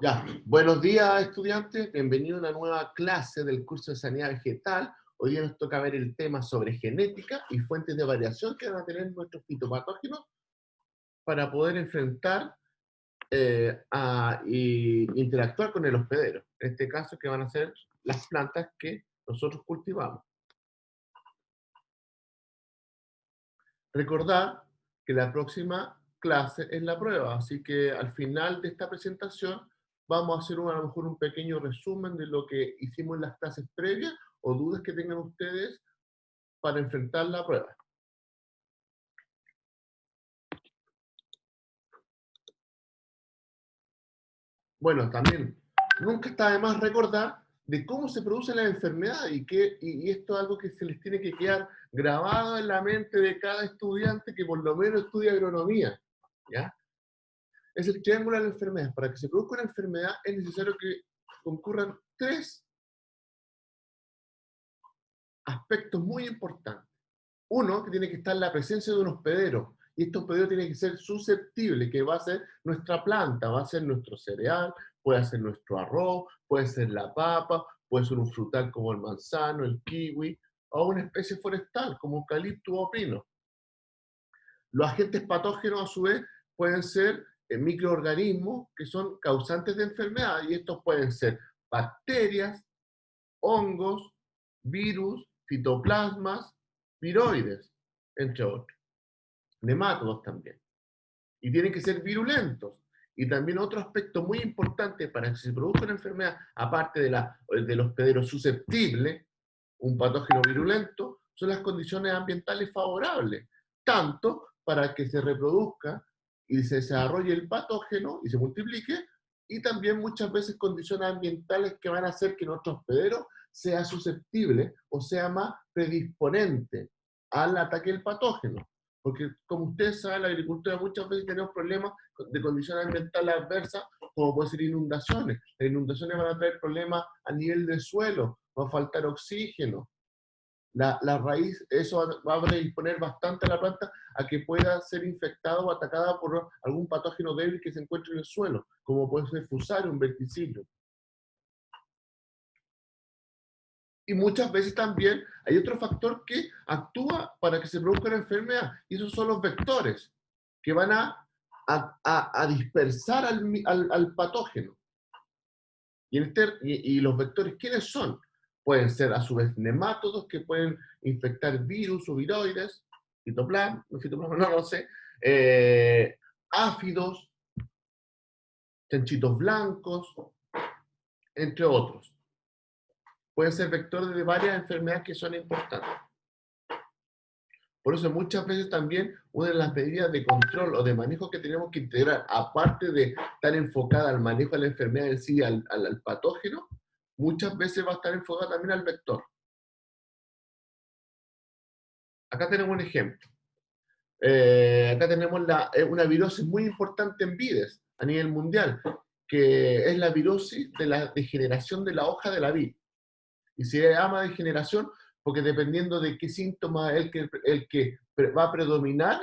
Ya, buenos días estudiantes, bienvenidos a una nueva clase del curso de Sanidad Vegetal. Hoy día nos toca ver el tema sobre genética y fuentes de variación que van a tener nuestros fitopatógenos para poder enfrentar y interactuar con el hospedero. En este caso que van a ser las plantas que nosotros cultivamos. Recordar que la próxima clase es la prueba, así que al final de esta presentación vamos a hacer a lo mejor un pequeño resumen de lo que hicimos en las clases previas o dudas que tengan ustedes para enfrentar la prueba. Bueno, también nunca está de más recordar de cómo se produce la enfermedad y esto es algo que se les tiene que quedar grabado en la mente de cada estudiante que por lo menos estudia agronomía, ¿ya? Es el triángulo de la enfermedad. Para que se produzca una enfermedad es necesario que concurran tres aspectos muy importantes. Uno, que tiene que estar la presencia de un hospedero, y este hospedero tiene que ser susceptible, que va a ser nuestra planta, va a ser nuestro cereal, puede ser nuestro arroz, puede ser la papa, puede ser un frutal como el manzano, el kiwi, o una especie forestal como eucalipto o pino. Los agentes patógenos, a su vez, pueden ser microorganismos que son causantes de enfermedad, y estos pueden ser bacterias, hongos, virus, fitoplasmas, viroides, entre otros. Nemátodos también. Y tienen que ser virulentos. Y también otro aspecto muy importante para que se produzca una enfermedad, aparte del hospedero susceptible, un patógeno virulento, son las condiciones ambientales favorables, tanto para que se reproduzca y se desarrolle el patógeno y se multiplique, y también muchas veces condiciones ambientales que van a hacer que nuestro hospedero sea susceptible o sea más predisponente al ataque del patógeno. Porque como ustedes saben, la agricultura muchas veces tenemos problemas de condiciones ambientales adversas, como pueden ser inundaciones. Las inundaciones van a traer problemas a nivel del suelo, va a faltar oxígeno. La raíz, eso va a predisponer bastante a la planta a que pueda ser infectada o atacada por algún patógeno débil que se encuentre en el suelo, como puede ser fusarium, verticillium. Y muchas veces también hay otro factor que actúa para que se produzca la enfermedad, y esos son los vectores, que van a dispersar al patógeno. Y los vectores, ¿quiénes son? Pueden ser a su vez nemátodos que pueden infectar virus o viroides, fitoplasma, no lo sé, áfidos, chanchitos blancos, entre otros. Pueden ser vectores de varias enfermedades que son importantes. Por eso muchas veces también una de las medidas de control o de manejo que tenemos que integrar, aparte de estar enfocada al manejo de la enfermedad en sí, al patógeno, muchas veces va a estar enfocada también al vector. Acá tenemos un ejemplo. Acá tenemos una virosis muy importante en vides a nivel mundial, que es la virosis de la degeneración de la hoja de la vid. Y se llama degeneración porque dependiendo de qué síntoma el que va a predominar,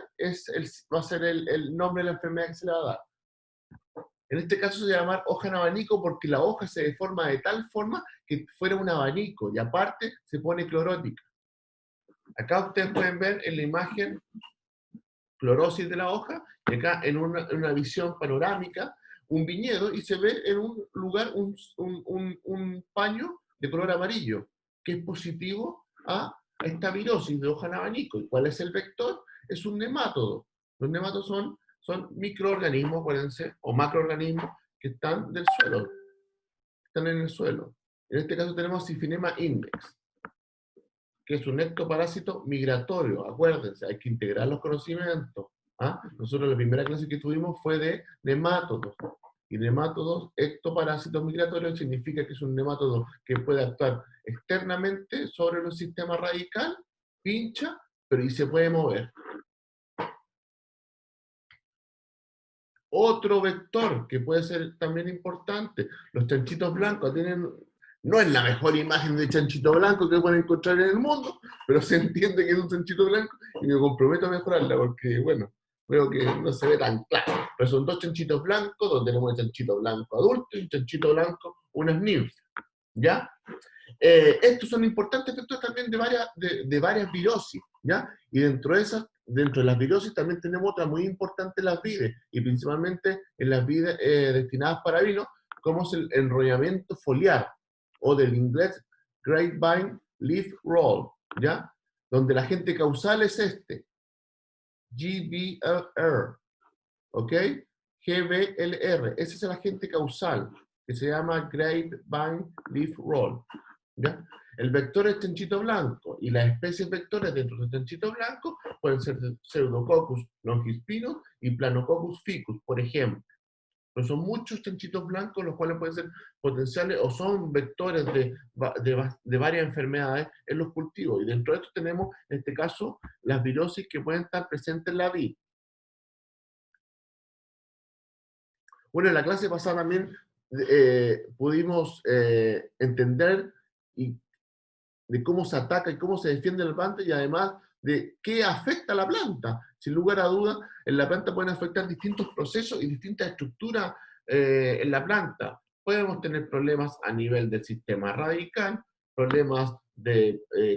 va a ser el nombre de la enfermedad que se le va a dar. En este caso se llama hoja en abanico porque la hoja se deforma de tal forma que fuera un abanico y aparte se pone clorótica. Acá ustedes pueden ver en la imagen clorosis de la hoja, y acá en una visión panorámica, un viñedo, y se ve en un lugar un paño de color amarillo, que es positivo a esta virosis de hoja en abanico. ¿Y cuál es el vector? Es un nemátodo. Los nemátodos son microorganismos, acuérdense, o macroorganismos que están del suelo, están en el suelo. En este caso tenemos Syphinema index, que es un ectoparásito migratorio. Acuérdense, hay que integrar los conocimientos. ¿Ah? Nosotros la primera clase que tuvimos fue de nemátodos. Y nemátodos, ectoparásitos migratorios, significa que es un nemátodo que puede actuar externamente sobre el sistema radical, pincha, pero y se puede mover. Otro vector que puede ser también importante, los chanchitos blancos tienen, no es la mejor imagen de chanchito blanco que pueden encontrar en el mundo, pero se entiende que es un chanchito blanco y me comprometo a mejorarla porque, bueno, Veo que no se ve tan claro. Pero son dos chanchitos blancos, donde tenemos el chanchito blanco adulto y un chanchito blanco, unas ninfas. ¿Ya? Estos son importantes efectos también de varias virosis, ¿ya? Y dentro de las virosis también tenemos otra muy importante, las vides, y principalmente en las vides destinadas para vino, como es el enrollamiento foliar, o del inglés grapevine leaf roll, ¿ya? Donde el agente causal es este, GBLR, ¿ok? GBLR, ese es el agente causal, que se llama grapevine leaf roll. ¿Ya? El vector es chanchito blanco y las especies vectores dentro del chanchito blanco pueden ser Pseudococcus longispinus y Planococcus ficus, por ejemplo. Pero son muchos chanchitos blancos los cuales pueden ser potenciales o son vectores de varias enfermedades en los cultivos. Y dentro de esto tenemos, en este caso, las virosis que pueden estar presentes en la vid. Bueno, en la clase pasada también pudimos entender de cómo se ataca y cómo se defiende la planta y además de qué afecta a la planta. Sin lugar a dudas, en la planta pueden afectar distintos procesos y distintas estructuras en la planta. Podemos tener problemas a nivel del sistema radical, problemas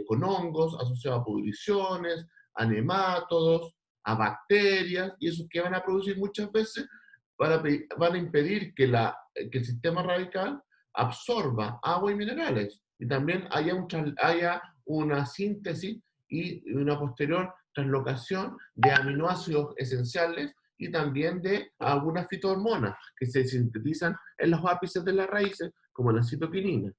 con hongos asociados a pudriciones, a nemátodos, a bacterias, y esos que van a producir muchas veces van a impedir que el sistema radical absorba agua y minerales y también haya una síntesis y una posterior translocación de aminoácidos esenciales y también de algunas fitohormonas que se sintetizan en los ápices de las raíces, como la citoquinina.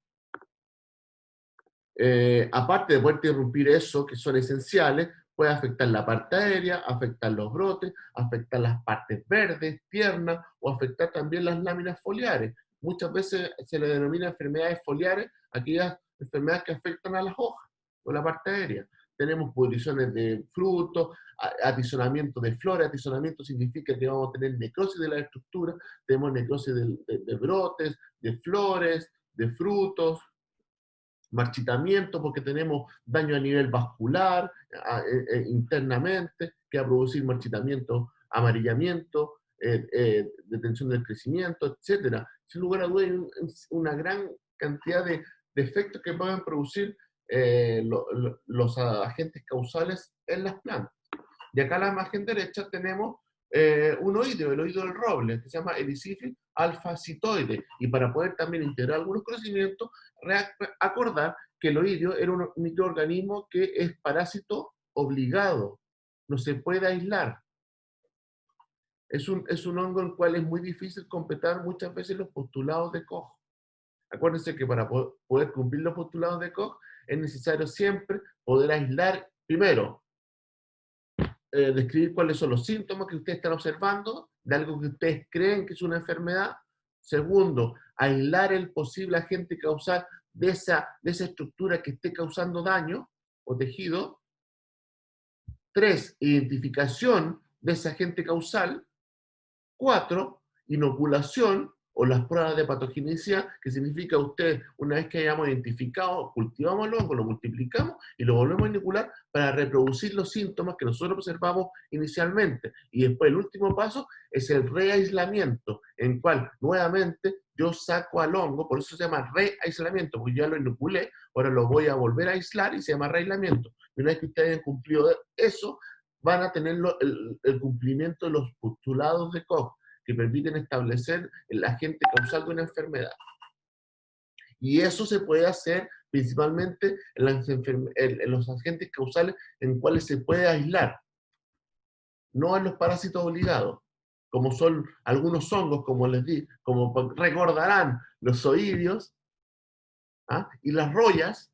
Aparte de poder interrumpir eso, que son esenciales, puede afectar la parte aérea, afectar los brotes, afectar las partes verdes, tiernas, o afectar también las láminas foliares. Muchas veces se le denomina enfermedades foliares aquellas enfermedades que afectan a las hojas o la parte aérea. Tenemos pudriciones de frutos, atizonamiento de flores. Atizonamiento significa que vamos a tener necrosis de la estructura, tenemos necrosis de brotes, de flores, de frutos, marchitamiento porque tenemos daño a nivel vascular internamente, que va a producir marchitamiento, amarillamiento, detención del crecimiento, etc. Sin lugar a dudas, hay una gran cantidad de efectos que pueden producir los agentes causales en las plantas. Y acá a la imagen derecha tenemos un oídio, el oídio del roble, que se llama Erisiphyll alfa-citoide. Y para poder también integrar algunos conocimientos, acordar que el oídio era un microorganismo que es parásito obligado, no se puede aislar. Es un hongo en el cual es muy difícil completar muchas veces los postulados de Koch. Acuérdense que para poder cumplir los postulados de Koch es necesario siempre poder aislar, primero, describir cuáles son los síntomas que ustedes están observando de algo que ustedes creen que es una enfermedad. Segundo, aislar el posible agente causal de esa estructura que esté causando daño o tejido. 3, identificación de ese agente causal. 4, inoculación o las pruebas de patogenicidad, que significa usted, una vez que hayamos identificado, cultivamos el hongo, lo multiplicamos y lo volvemos a inocular para reproducir los síntomas que nosotros observamos inicialmente. Y después el último paso es el reaislamiento, en cual nuevamente yo saco al hongo, por eso se llama reaislamiento, porque ya lo inoculé, ahora lo voy a volver a aislar y se llama reaislamiento. Y una vez que ustedes hayan cumplido eso, van a tener el cumplimiento de los postulados de Koch, que permiten establecer el agente causal de una enfermedad. Y eso se puede hacer principalmente en los agentes causales en cuales se puede aislar, no en los parásitos obligados, como son algunos hongos, como les di, como recordarán los oídios, ¿ah? Y las rollas,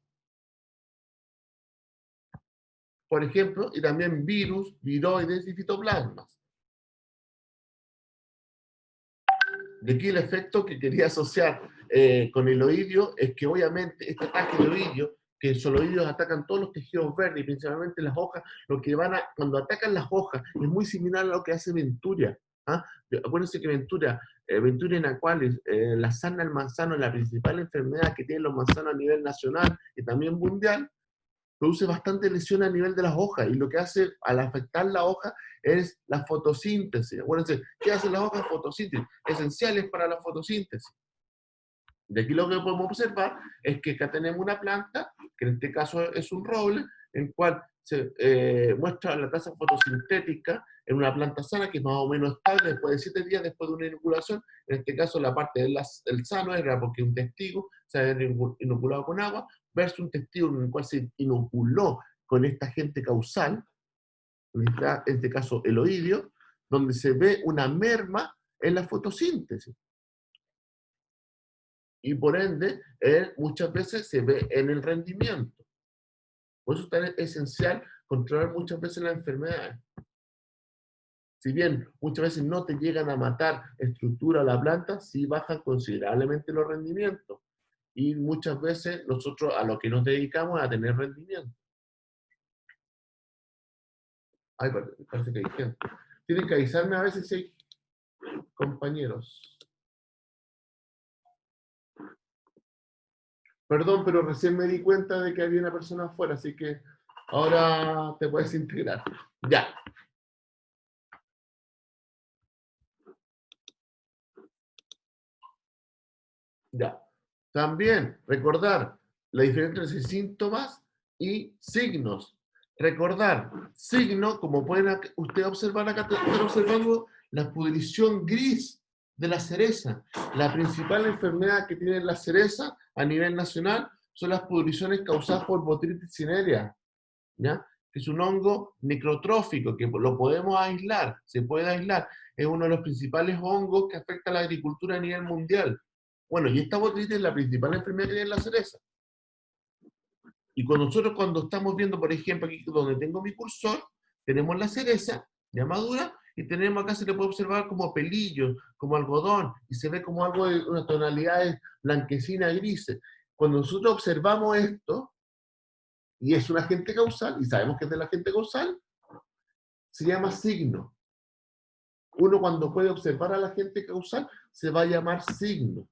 por ejemplo, y también virus, viroides y fitoplasmas. De aquí el efecto que quería asociar con el oidio es que obviamente este ataque de oidio, que los oidios atacan todos los tejidos verdes y principalmente las hojas, lo que cuando atacan las hojas es muy similar a lo que hace Venturia. ¿Ah? Acuérdense que Venturia en la cual la sarna del manzano es la principal enfermedad que tienen los manzanos a nivel nacional y también mundial. produce bastante lesión a nivel de las hojas, y lo que hace al afectar la hoja es la fotosíntesis. Acuérdense, ¿qué hacen las hojas? Fotosíntesis, esenciales para la fotosíntesis. De aquí lo que podemos observar es que acá tenemos una planta, que en este caso es un roble, en cual se muestra la tasa fotosintética en una planta sana que es más o menos estable después de 7 días después de una inoculación. En este caso la parte del sano era porque un testigo se había inoculado con agua, versus un testigo en el cual se inoculó con este agente causal, en este caso el oidio, donde se ve una merma en la fotosíntesis. Y por ende, muchas veces se ve en el rendimiento. Por eso es tan esencial controlar muchas veces las enfermedades. Si bien muchas veces no te llegan a matar estructura la planta, sí bajan considerablemente los rendimientos. Y muchas veces nosotros a lo que nos dedicamos es a tener rendimiento. Ay, parece que hay gente. Tienen que avisarme a veces si hay compañeros. Perdón, pero recién me di cuenta de que había una persona afuera, así que ahora te puedes integrar. Ya. Ya. También recordar la diferencia entre síntomas y signos. Recordar, signo, como pueden ustedes observar acá, están observando la pudrición gris de la cereza. La principal enfermedad que tiene la cereza a nivel nacional son las pudriciones causadas por Botrytis cinerea, ¿ya? Que es un hongo necrotrófico, que lo podemos aislar, se puede aislar. Es uno de los principales hongos que afecta a la agricultura a nivel mundial. Bueno, y esta botritis es la principal enfermedad que tiene la cereza. Y cuando estamos viendo, por ejemplo, aquí donde tengo mi cursor, tenemos la cereza ya madura, y tenemos acá, se le puede observar como pelillos, como algodón, y se ve como algo de unas tonalidades blanquecinas grises. Cuando nosotros observamos esto, y es un agente causal, y sabemos que es del agente causal, se llama signo. Uno cuando puede observar al agente causal, se va a llamar signo.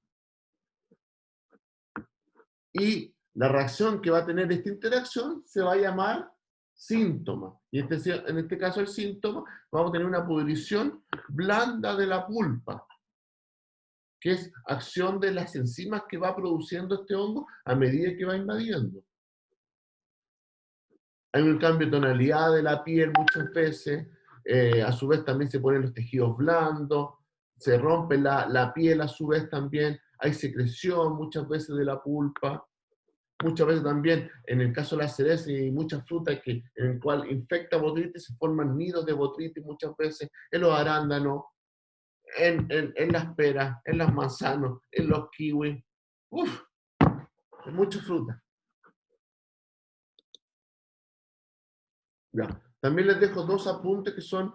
Y la reacción que va a tener esta interacción se va a llamar síntoma. Y en este caso el síntoma, vamos a tener una pudrición blanda de la pulpa, que es acción de las enzimas que va produciendo este hongo a medida que va invadiendo. Hay un cambio de tonalidad de la piel muchas veces, a su vez también se ponen los tejidos blandos, se rompe la piel a su vez también, hay secreción muchas veces de la pulpa. Muchas veces también, en el caso de la cereza y muchas frutas en el cual infecta botritis, se forman nidos de botritis muchas veces, en los arándanos, en las peras, en las manzanas, en los kiwis. Uf, en muchas frutas. Ya. También les dejo 2 apuntes que son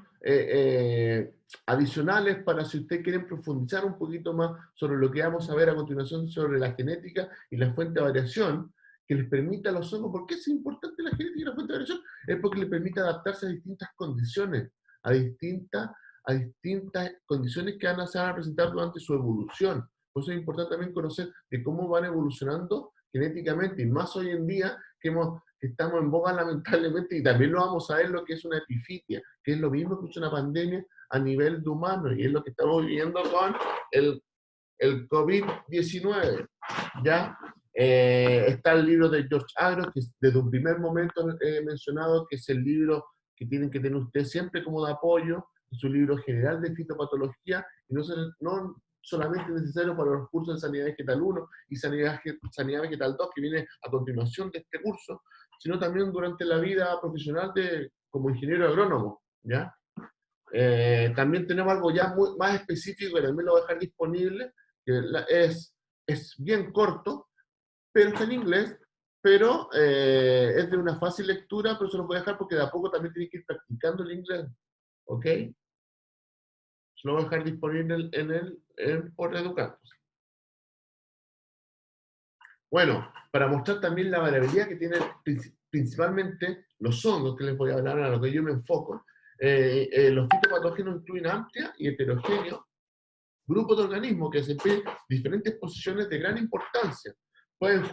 adicionales para si ustedes quieren profundizar un poquito más sobre lo que vamos a ver a continuación sobre la genética y la fuente de variación, que les permita a los hongos. ¿Por qué es importante la genética y la fuente de variación? Es porque les permite adaptarse a distintas condiciones, a distintas condiciones que se van a presentar durante su evolución. Por eso es importante también conocer de cómo van evolucionando genéticamente, y más hoy en día que estamos en boga lamentablemente, y también lo vamos a ver lo que es una epifitia, que es lo mismo que es una pandemia a nivel de humano, y es lo que estamos viviendo con el COVID-19, ¿ya? Está el libro de George Agro, que desde un primer momento he mencionado, que es el libro que tienen que tener ustedes siempre como de apoyo, es un libro general de fitopatología, y no solamente necesario para los cursos de Sanidad Vegetal 1 y Sanidad Vegetal 2, que viene a continuación de este curso, sino también durante la vida profesional como ingeniero agrónomo, ¿ya? También tenemos algo ya más específico, que también lo voy a dejar disponible, que es bien corto, pero está en inglés, pero es de una fácil lectura, pero se lo voy a dejar porque de a poco también tiene que ir practicando el inglés, ¿ok? Se lo voy a dejar disponible por Educandos. Bueno, para mostrar también la variabilidad que tienen principalmente los hongos, que les voy a hablar, a lo que yo me enfoco. Los fitopatógenos incluyen amplia y heterogéneos grupos de organismos que desempeñan diferentes posiciones de gran importancia. Pueden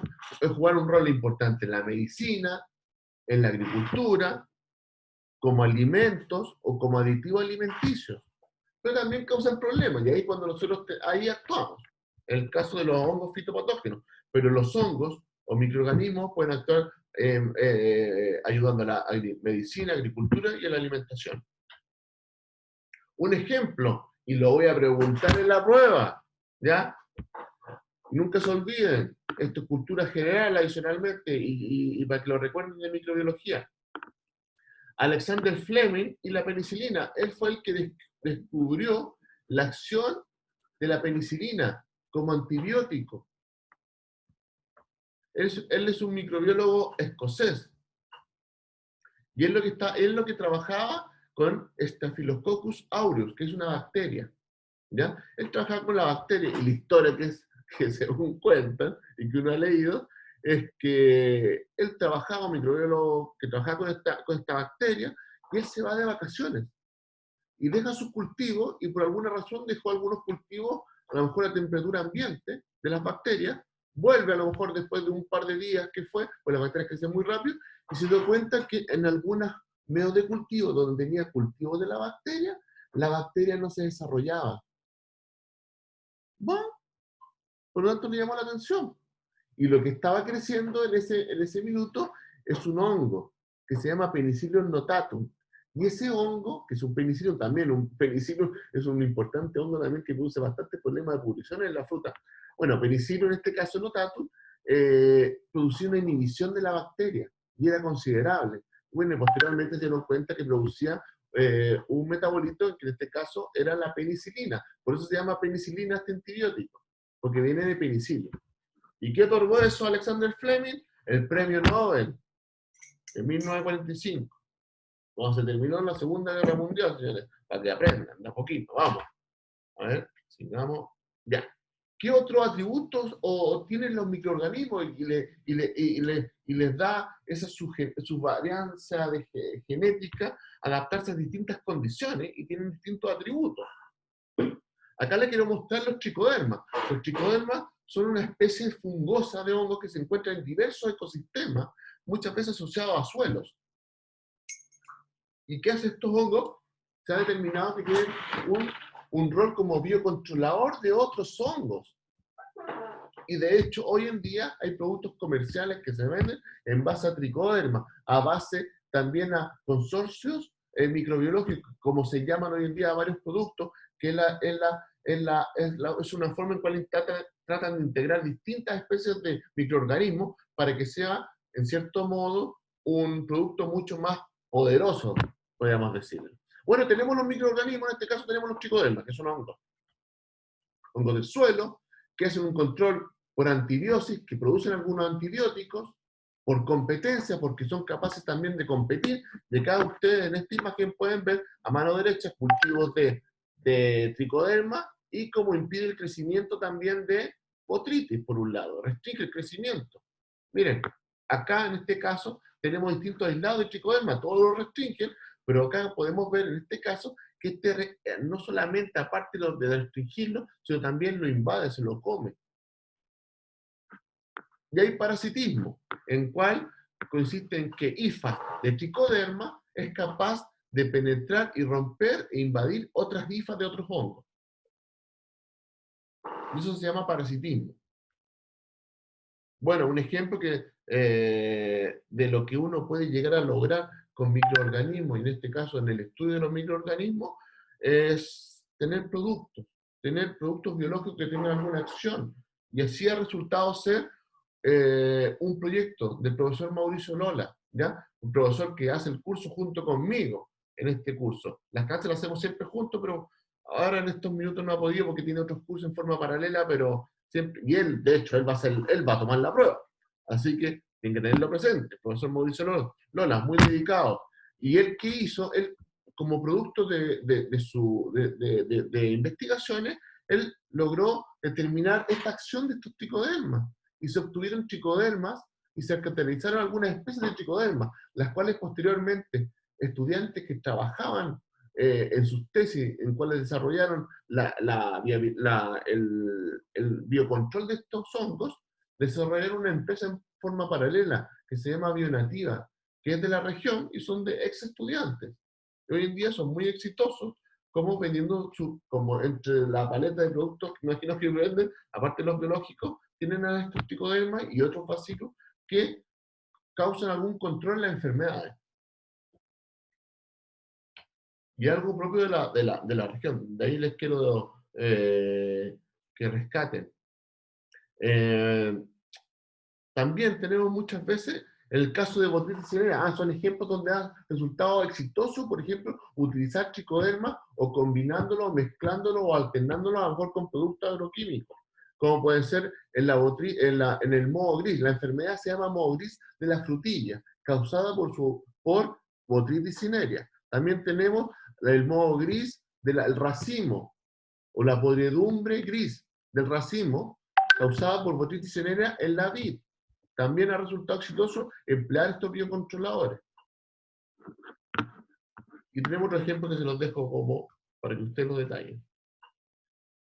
jugar un rol importante en la medicina, en la agricultura, como alimentos o como aditivos alimenticios. Pero también causan problemas, y ahí cuando nosotros ahí actuamos. En el caso de los hongos fitopatógenos. Pero los hongos o microorganismos pueden actuar ayudando a la medicina, agricultura y a la alimentación. Un ejemplo, y lo voy a preguntar en la prueba, ¿ya? Nunca se olviden, esto es cultura general adicionalmente, y para que lo recuerden de microbiología. Alexander Fleming y la penicilina. Él fue el que descubrió la acción de la penicilina como antibiótico. Él es un microbiólogo escocés. Y él lo que trabajaba con Staphylococcus aureus, que es una bacteria. ¿Ya? Él trabajaba con la bacteria, y la historia que según cuentan y que uno ha leído, es que él trabajaba, un microbiólogo que trabajaba con esta bacteria, y él se va de vacaciones y deja sus cultivos, y por alguna razón dejó algunos cultivos a lo mejor a temperatura ambiente de las bacterias, vuelve a lo mejor después de un par de días que fue, pues las bacterias crecen muy rápido, y se dio cuenta que en algunos medios de cultivo donde tenía cultivo de la bacteria no se desarrollaba. Bueno, por lo tanto le llamó la atención. Y lo que estaba creciendo en ese minuto es un hongo que se llama Penicillium notatum. Y ese hongo, que es un penicillium también, un penicillium es un importante hongo también que produce bastantes problemas de pudrición en la fruta. Bueno, Penicillium en este caso notatum, producía una inhibición de la bacteria y era considerable. Bueno, y posteriormente se dieron cuenta que producía un metabolito que en este caso era la penicilina. Por eso se llama penicilina este antibiótico, porque viene de penicilio. ¿Y qué otorgó eso a Alexander Fleming? El premio Nobel en 1945, cuando se terminó la Segunda Guerra Mundial, señores, para que aprendan de a poquito. Vamos. A ver, sigamos. Ya. ¿Qué otros atributos tienen los microorganismos y les da esa su varianza genética, adaptarse a distintas condiciones y tienen distintos atributos? Acá les quiero mostrar los tricodermas. Los tricodermas son una especie fungosa de hongos que se encuentra en diversos ecosistemas, muchas veces asociados a suelos. ¿Y qué hacen estos hongos? Se ha determinado que tienen un rol como biocontrolador de otros hongos. Y de hecho, hoy en día hay productos comerciales que se venden en base a tricoderma, a base también a consorcios microbiológicos, como se llaman hoy en día varios productos, que es una forma en la cual tratan de integrar distintas especies de microorganismos para que sea, en cierto modo, un producto mucho más poderoso, podríamos decirlo. Bueno, tenemos los microorganismos, en este caso tenemos los tricodermas, que son hongos. Hongos del suelo, que hacen un control por antibiosis, que producen algunos antibióticos, por competencia, porque son capaces también de competir. De cada ustedes en esta imagen pueden ver a mano derecha cultivos de tricoderma y cómo impide el crecimiento también de botrytis, por un lado, restringe el crecimiento. Miren, acá en este caso tenemos distintos aislados de tricoderma, todos lo restringen, pero acá podemos ver en este caso que no solamente aparte de restringirlo, sino también lo invade, se lo come. Y hay parasitismo, en cual consiste en que IFA de tricoderma es capaz de penetrar y romper e invadir otras IFAs de otros hongos. Y eso se llama parasitismo. Bueno, un ejemplo de lo que uno puede llegar a lograr con microorganismos, y en este caso en el estudio de los microorganismos, es tener productos biológicos que tengan alguna acción. Y así ha resultado ser un proyecto del profesor Mauricio Lola, ¿ya? Un profesor que hace el curso junto conmigo en este curso. Las clases las hacemos siempre juntos, pero ahora en estos minutos no ha podido porque tiene otros cursos en forma paralela, pero siempre, y él, de hecho, él va a tomar la prueba. Así que tienen que tenerlo presente. El profesor Mauricio Lola, muy dedicado. ¿Y él qué hizo? Él, como producto de investigaciones, él logró determinar esta acción de estos tricodermas. Y se obtuvieron tricodermas y se caracterizaron algunas especies de tricodermas, las cuales posteriormente estudiantes que trabajaban en sus tesis, en cuales desarrollaron el biocontrol de estos hongos, desarrollaron una empresa en forma paralela que se llama Bionativa, que es de la región y son de ex estudiantes. Y hoy en día son muy exitosos como vendiendo como entre la paleta de productos imagino que venden, aparte de los biológicos, tienen a estos tricodermas y otros básicos que causan algún control en las enfermedades. Y algo propio de la región. De ahí les quiero que rescaten. También tenemos muchas veces el caso de botrytis cinerea. Son ejemplos donde ha resultado exitoso, por ejemplo, utilizar tricoderma o combinándolo, o mezclándolo o alternándolo a lo mejor con productos agroquímicos, como puede ser en el moho gris. La enfermedad se llama moho gris de la frutilla, causada por botrytis cinerea. También tenemos el moho gris del racimo, o la podredumbre gris del racimo, causada por botrytis cinerea en la vid. También ha resultado exitoso emplear estos biocontroladores. Y tenemos otro ejemplo que se los dejo como para que ustedes lo detallen.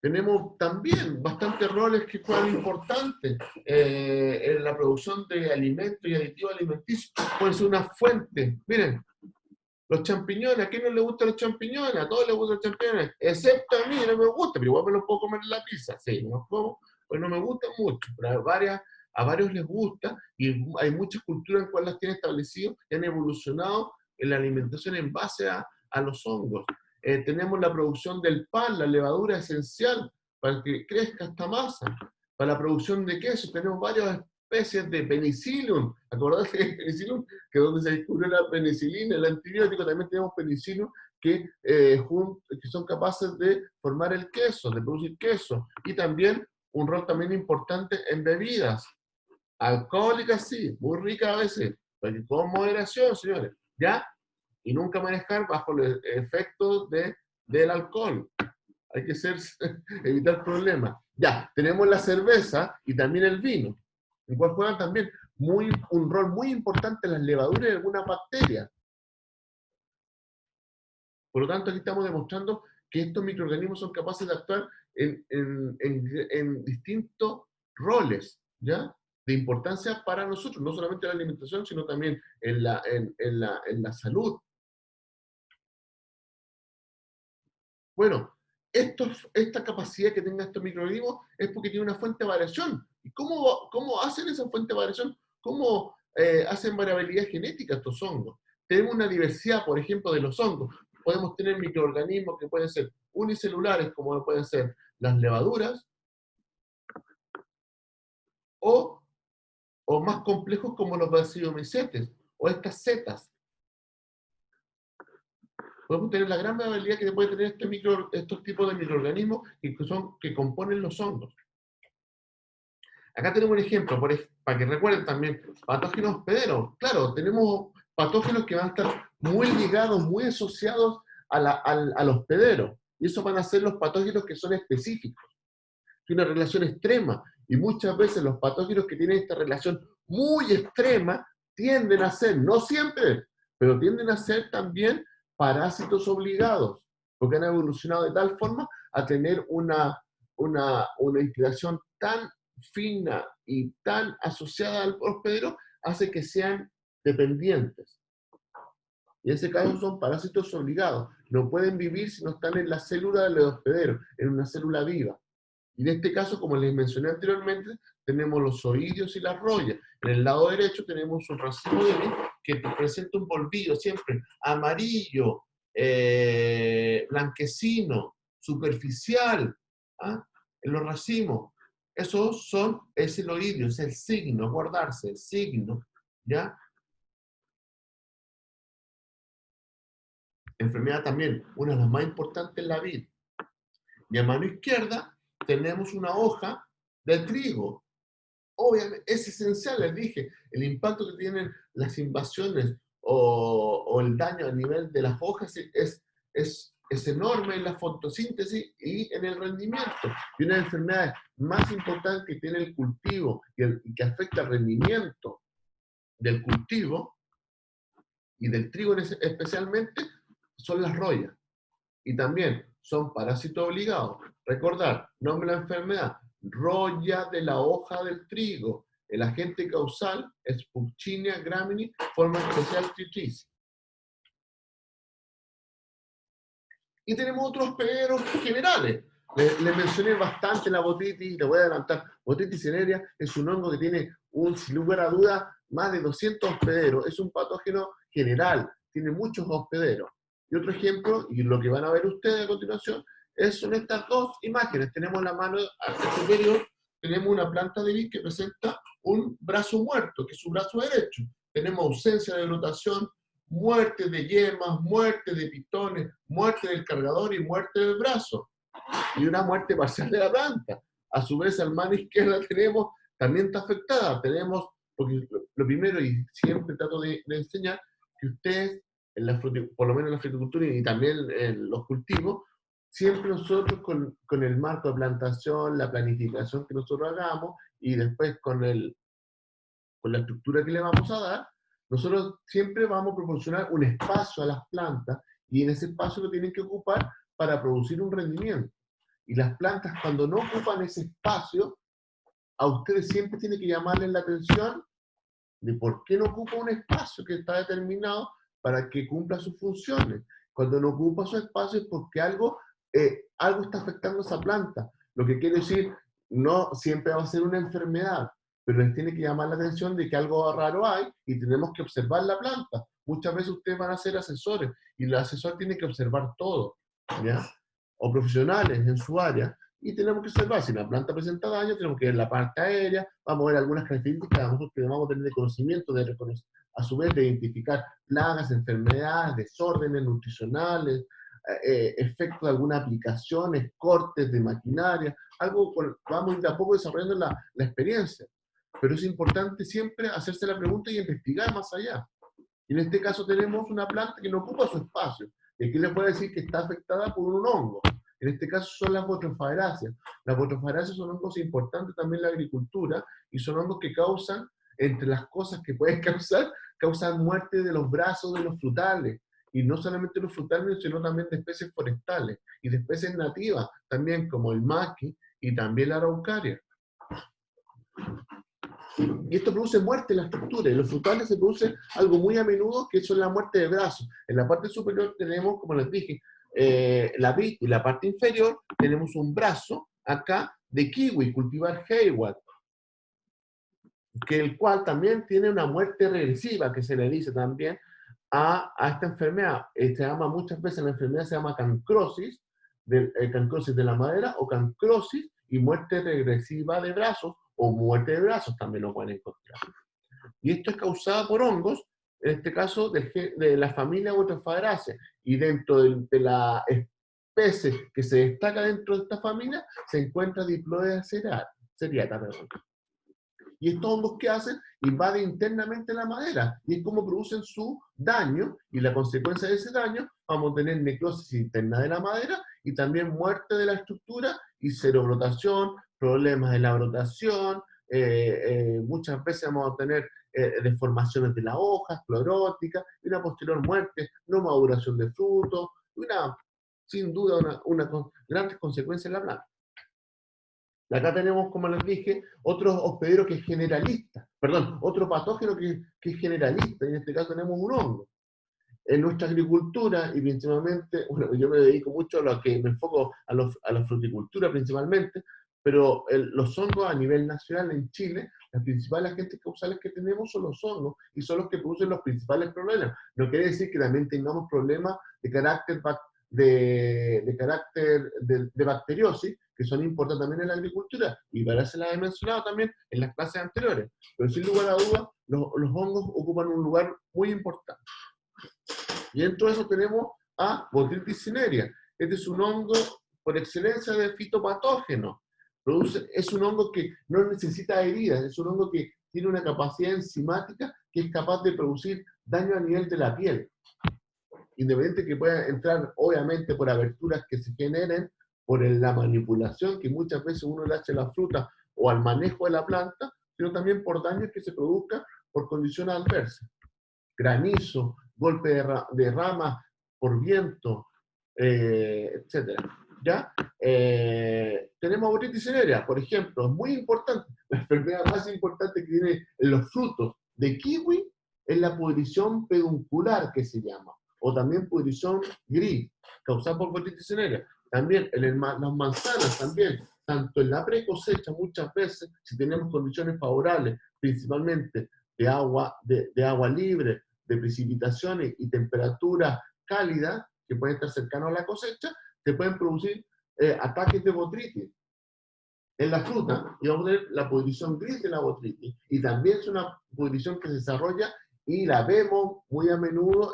Tenemos también bastantes roles que juegan importantes en la producción de alimentos y aditivos alimenticios. Puede ser una fuente. Miren, los champiñones, ¿a quién no le gustan los champiñones? A todos les gustan los champiñones, excepto a mí, no me gusta, pero igual me los puedo comer en la pizza. Sí, no los como, pues no me gustan mucho, pero a varios les gusta y hay muchas culturas en las cuales las tienen establecido y han evolucionado en la alimentación en base a los hongos. Tenemos la producción del pan, la levadura esencial para que crezca esta masa. Para la producción de queso tenemos varias especies de penicillium. ¿Acordaste de penicillium? Que es donde se descubrió la penicilina, el antibiótico. También tenemos penicillium que son capaces de formar el queso, de producir queso. Y también un rol también importante en bebidas. Alcohólicas, sí, muy ricas a veces, pero con moderación, señores, ¿ya? Y nunca manejar bajo los efectos del alcohol. Hay que evitar problemas. Ya, tenemos la cerveza y también el vino, en cual juegan también un rol muy importante las levaduras y algunas bacterias. Por lo tanto, aquí estamos demostrando que estos microorganismos son capaces de actuar en distintos roles, ¿ya? De importancia para nosotros, no solamente en la alimentación, sino también en la salud. Bueno, esta capacidad que tengan estos microorganismos es porque tiene una fuente de variación. ¿Y cómo hacen esa fuente de variación? ¿Cómo hacen variabilidad genética estos hongos? Tenemos una diversidad, por ejemplo, de los hongos. Podemos tener microorganismos que pueden ser unicelulares, como pueden ser las levaduras, o, o más complejos como los bacillomycetes, o estas setas. Podemos tener la gran variabilidad que puede tener estos tipos de microorganismos que componen los hongos. Acá tenemos un ejemplo, para que recuerden también, patógenos hospederos. Claro, tenemos patógenos que van a estar muy ligados, muy asociados al hospedero. Y esos van a ser los patógenos que son específicos, que una relación extrema. Y muchas veces los patógenos que tienen esta relación muy extrema tienden a ser, no siempre, pero tienden a ser también parásitos obligados, porque han evolucionado de tal forma a tener una integración tan fina y tan asociada al hospedero, hace que sean dependientes. Y en ese caso son parásitos obligados. No pueden vivir si no están en la célula del hospedero, en una célula viva. Y en este caso, como les mencioné anteriormente, tenemos los oidios y las rollas. En el lado derecho tenemos un racimo de vid que presenta un polvillo siempre amarillo, blanquecino, superficial, ¿ah? En los racimos. Es el oidio, es el signo, guardarse, el signo, ¿ya? Enfermedad también, una de las más importantes en la vid. Y a mano izquierda tenemos una hoja de trigo. Obviamente, es esencial, les dije, el impacto que tienen las invasiones o el daño a nivel de las hojas es enorme en la fotosíntesis y en el rendimiento. Y una de las enfermedades más importantes que tiene el cultivo y que afecta el rendimiento del cultivo y del trigo especialmente son las rollas. Y también son parásitos obligados. Recordar, nombre de la enfermedad, roya de la hoja del trigo. El agente causal es Puccinia gramini, forma especial tritici. Y tenemos otros hospederos generales. Les mencioné bastante la botritis, le voy a adelantar. Botritis cinerea es un hongo que tiene, sin lugar a dudas, más de 200 hospederos. Es un patógeno general, tiene muchos hospederos. Y otro ejemplo, y lo que van a ver ustedes a continuación, son estas dos imágenes. Tenemos la mano superior, tenemos una planta de vid que presenta un brazo muerto, que es su brazo derecho. Tenemos ausencia de rotación, muerte de yemas, muerte de pitones, muerte del cargador y muerte del brazo. Y una muerte parcial de la planta. A su vez, al mano izquierda tenemos, también está afectada. Tenemos, porque lo primero, y siempre trato de enseñar, que ustedes, por lo menos en la fruticultura y también en los cultivos, siempre nosotros con el marco de plantación, la planificación que nosotros hagamos, y después con la estructura que le vamos a dar, nosotros siempre vamos a proporcionar un espacio a las plantas y en ese espacio lo tienen que ocupar para producir un rendimiento. Y las plantas cuando no ocupan ese espacio, a ustedes siempre tiene que llamarles la atención de por qué no ocupa un espacio que está determinado para que cumpla sus funciones. Cuando no ocupa su espacio es porque algo está afectando a esa planta. Lo que quiere decir, no siempre va a ser una enfermedad, pero les tiene que llamar la atención de que algo raro hay y tenemos que observar la planta. Muchas veces ustedes van a ser asesores y el asesor tiene que observar todo, ¿ya? O profesionales en su área, y tenemos que observar si la planta presenta daño, tenemos que ver la parte aérea, vamos a ver algunas características nosotros que vamos a tener de conocimiento, de reconocer, a su vez de identificar plagas, enfermedades, desórdenes nutricionales, efectos de alguna aplicación, cortes de maquinaria, algo vamos a ir de a poco desarrollando la experiencia. Pero es importante siempre hacerse la pregunta y investigar más allá. Y en este caso tenemos una planta que no ocupa su espacio. Y aquí les puedo decir que está afectada por un hongo. En este caso son las botrofaeráceas. Las botrofaeráceas son hongos importantes también en la agricultura y son hongos que causan, entre las cosas que pueden causar, causan muerte de los brazos de los frutales. Y no solamente los frutales, sino también de especies forestales y de especies nativas, también como el maqui y también la araucaria. Y esto produce muerte en la estructura. En los frutales se produce algo muy a menudo, que es la muerte de brazos. En la parte superior tenemos, como les dije, la vid, y la parte inferior tenemos un brazo acá de kiwi, cultivar Hayward, que el cual también tiene una muerte regresiva, que se le dice también a esta enfermedad. Se llama muchas veces, la enfermedad se llama cancrosis, cancrosis de la madera o cancrosis y muerte regresiva de brazos o muerte de brazos también lo pueden encontrar. Y esto es causado por hongos, en este caso de la familia Botrofaeraceae, y dentro de la especie que se destaca dentro de esta familia se encuentra Diploidea seriata. Y estos hongos que hacen invaden internamente la madera y es como producen su daño, y la consecuencia de ese daño vamos a tener necrosis interna de la madera y también muerte de la estructura y serobrotación, problemas de la brotación, muchas veces vamos a tener deformaciones de las hojas, clorótica, y una posterior muerte, no maduración de frutos, sin duda una grandes consecuencias en la planta. Acá tenemos, como les dije, otro hospedero que es generalista, perdón, otro patógeno que es generalista, y en este caso tenemos un hongo. En nuestra agricultura, y principalmente, bueno, yo me dedico mucho a lo que me enfoco a la fruticultura principalmente, pero los hongos a nivel nacional en Chile, las principales agentes causales que tenemos son los hongos, y son los que producen los principales problemas. No quiere decir que también tengamos problemas de carácter de bacteriosis, que son importantes también en la agricultura, y para eso las he mencionado también en las clases anteriores. Pero sin lugar a dudas, los hongos ocupan un lugar muy importante. Y dentro de eso tenemos a Botrytis cinerea. Este es un hongo por excelencia de fitopatógeno. Es un hongo que no necesita heridas, es un hongo que tiene una capacidad enzimática que es capaz de producir daño a nivel de la piel. Independiente que pueda entrar, obviamente, por aberturas que se generen por la manipulación que muchas veces uno le hace a la fruta o al manejo de la planta, sino también por daños que se produzcan por condiciones adversas. Granizo, golpe de ramas por viento, etc. ¿ya? Tenemos botritis cinerea, por ejemplo, es muy importante. La enfermedad más importante que tiene en los frutos de kiwi es la pudrición peduncular, que se llama, o también pudrición gris, causada por botritis cinerea. También las manzanas, también, tanto en la pre-cosecha muchas veces, si tenemos condiciones favorables, principalmente de agua libre, de precipitaciones y temperaturas cálidas, que pueden estar cercanos a la cosecha, se pueden producir ataques de botritis en la fruta, y vamos a tener la pudrición gris de la botritis. Y también es una pudrición que se desarrolla y la vemos muy a menudo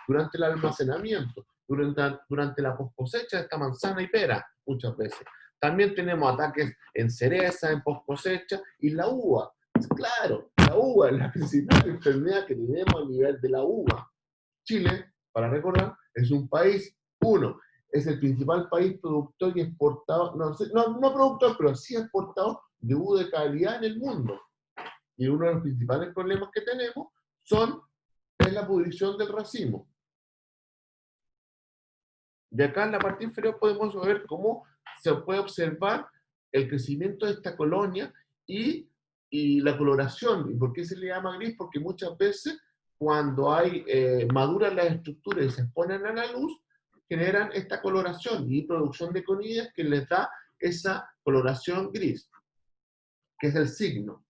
durante el almacenamiento, durante la post-cosecha de esta manzana y pera, muchas veces. También tenemos ataques en cereza, en post-cosecha, y la uva. Claro, la uva es la principal enfermedad que tenemos a nivel de la uva. Chile, para recordar, es un país, es el principal país productor y exportador, no productor, pero sí exportador de uva de calidad en el mundo. Y uno de los principales problemas que tenemos es la pudrición del racimo. Y acá en la parte inferior podemos ver cómo se puede observar el crecimiento de esta colonia y la coloración. ¿Y por qué se le llama gris? Porque muchas veces cuando maduran las estructuras y se exponen a la luz, generan esta coloración y producción de conidias que les da esa coloración gris, que es el signo.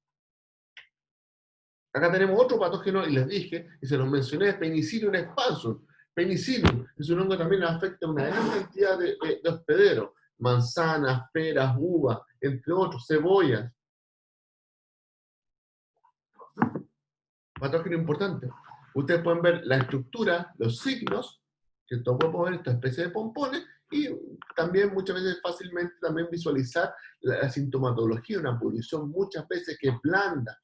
Acá tenemos otro patógeno, y les dije, y se los mencioné, Penicillium expansum. Penicillium es un hongo que también afecta a una gran cantidad de hospederos, manzanas, peras, uvas, entre otros, cebollas. Patógeno importante. Ustedes pueden ver la estructura, los signos, que todos podemos ver esta especie de pompones, y también muchas veces fácilmente también visualizar la sintomatología, una pudrición muchas veces que es blanda.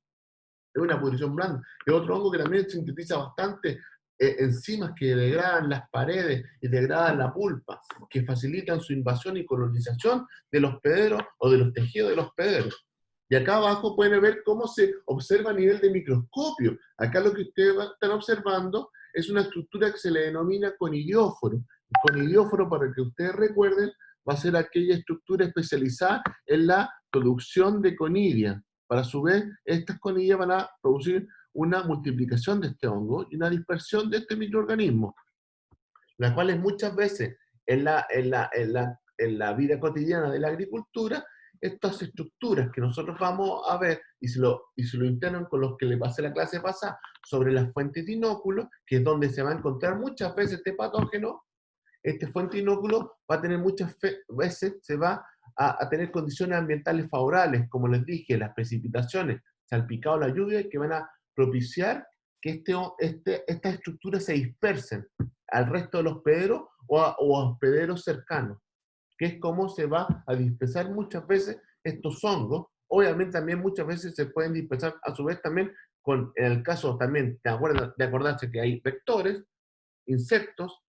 Es una pudrición blanda. Es otro hongo que también sintetiza bastante enzimas que degradan las paredes y degradan la pulpa, que facilitan su invasión y colonización de los hospederos o de los tejidos de los hospederos. Y acá abajo pueden ver cómo se observa a nivel de microscopio. Acá lo que ustedes están observando es una estructura que se le denomina conidióforo. El conidióforo, para que ustedes recuerden, va a ser aquella estructura especializada en la producción de conidia. Para su vez, estas conillas van a producir una multiplicación de este hongo y una dispersión de este microorganismo, las cuales muchas veces en la vida cotidiana de la agricultura, estas estructuras que nosotros vamos a ver, y se lo internan con los que le pasé la clase pasada, sobre las fuentes de inóculos, que es donde se va a encontrar muchas veces este patógeno, este fuente de inóculo va a tener muchas veces, se va a tener condiciones ambientales favorables, como les dije, las precipitaciones, salpicado la lluvia, que van a propiciar que estas estructuras se dispersen al resto de los hospederos o a hospederos cercanos, que es como se va a dispersar muchas veces estos hongos. Obviamente también muchas veces se pueden dispersar a su vez también en el caso también de acordarse que hay vectores, insectos,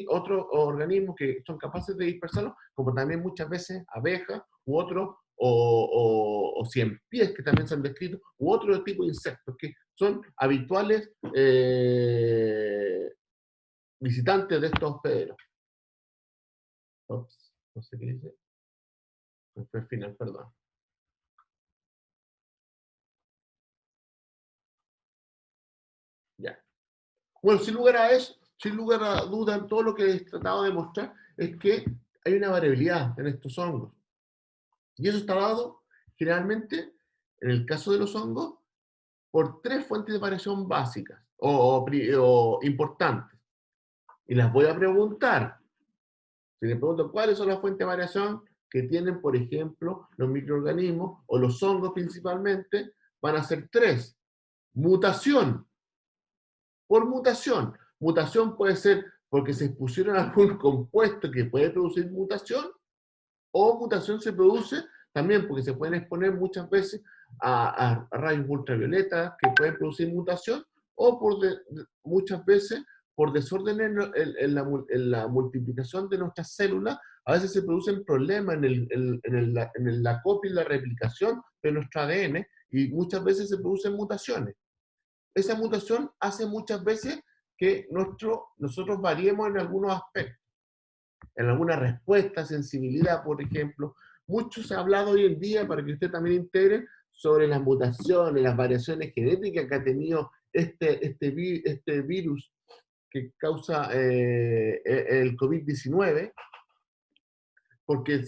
otros organismos que son capaces de dispersarlos, como también muchas veces abejas u otros, o ciempiés que también se han descrito, u otro tipo de insectos que son habituales visitantes de estos hospederos. Ups, no sé qué dice. Fue el final, perdón. Ya. Bueno, sin lugar a duda, todo lo que he tratado de mostrar es que hay una variabilidad en estos hongos. Y eso está dado generalmente, en el caso de los hongos, por tres fuentes de variación básicas o importantes. Y las voy a preguntar. Si les pregunto cuáles son las fuentes de variación que tienen, por ejemplo, los microorganismos o los hongos principalmente, van a ser tres. Mutación. Por mutación. Mutación puede ser porque se expusieron a algún compuesto que puede producir mutación, o mutación se produce también porque se pueden exponer muchas veces a rayos ultravioleta que pueden producir mutación, o muchas veces por desorden en la multiplicación de nuestras células. A veces se producen problemas en la copia y la replicación de nuestro ADN, y muchas veces se producen mutaciones. Esa mutación hace muchas veces que nosotros variemos en algunos aspectos. en alguna respuesta, sensibilidad, por ejemplo. Mucho se ha hablado hoy en día, para que usted también integre, sobre las mutaciones, las variaciones genéticas que ha tenido este virus que causa el COVID-19, porque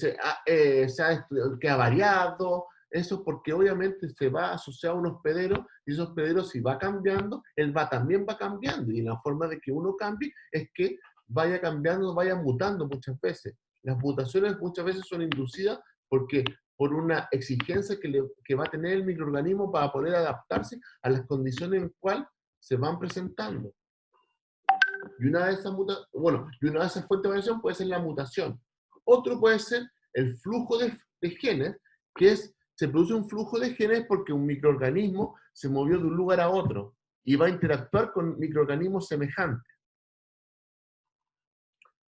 que ha variado, eso porque obviamente se va asociado a un hospedero, y esos hospederos si va cambiando, él también va cambiando, y la forma de que uno cambie es que vaya cambiando, vaya mutando muchas veces. Las mutaciones muchas veces son inducidas porque por una exigencia que va a tener el microorganismo para poder adaptarse a las condiciones en las cuales se van presentando. Y una de esas fuentes de variación puede ser la mutación. Otro puede ser el flujo de genes, se produce un flujo de genes porque un microorganismo se movió de un lugar a otro y va a interactuar con microorganismos semejantes.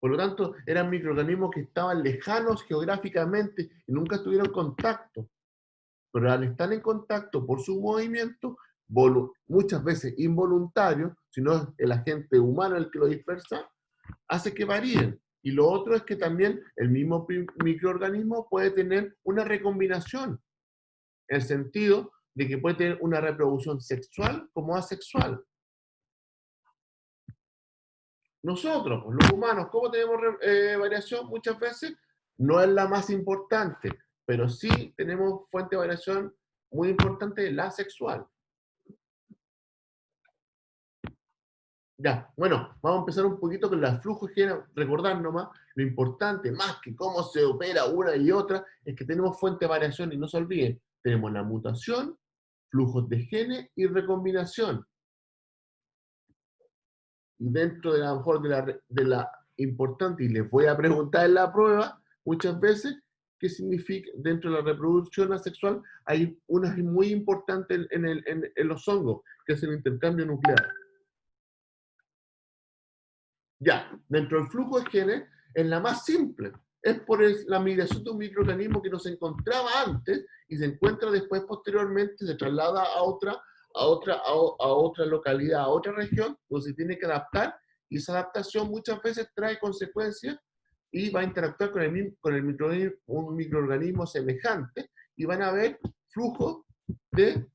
Por lo tanto, eran microorganismos que estaban lejanos geográficamente y nunca estuvieron en contacto. Pero al estar en contacto por su movimiento, muchas veces involuntario, si no es el agente humano el que lo dispersa, hace que varíen. Y lo otro es que también el mismo microorganismo puede tener una recombinación, en el sentido de que puede tener una reproducción sexual como asexual. Nosotros, los humanos, ¿cómo tenemos variación? Muchas veces no es la más importante, pero sí tenemos fuente de variación muy importante, la sexual. Ya, bueno, vamos a empezar un poquito con los flujos que recordar nomás, lo importante, más que cómo se opera una y otra, es que tenemos fuente de variación y no se olviden, tenemos la mutación, flujos de genes y recombinación. Y dentro de la mejor de la importante, y les voy a preguntar en la prueba muchas veces, qué significa dentro de la reproducción asexual, hay unas muy importantes en los hongos, que es el intercambio nuclear. Ya, dentro del flujo de genes, es la más simple. Es por la migración de un microorganismo que no se encontraba antes y se encuentra después, posteriormente, se traslada a otra localidad, a otra región, donde se tiene que adaptar, y esa adaptación muchas veces trae consecuencias y va a interactuar un microorganismo semejante y van a haber flujos de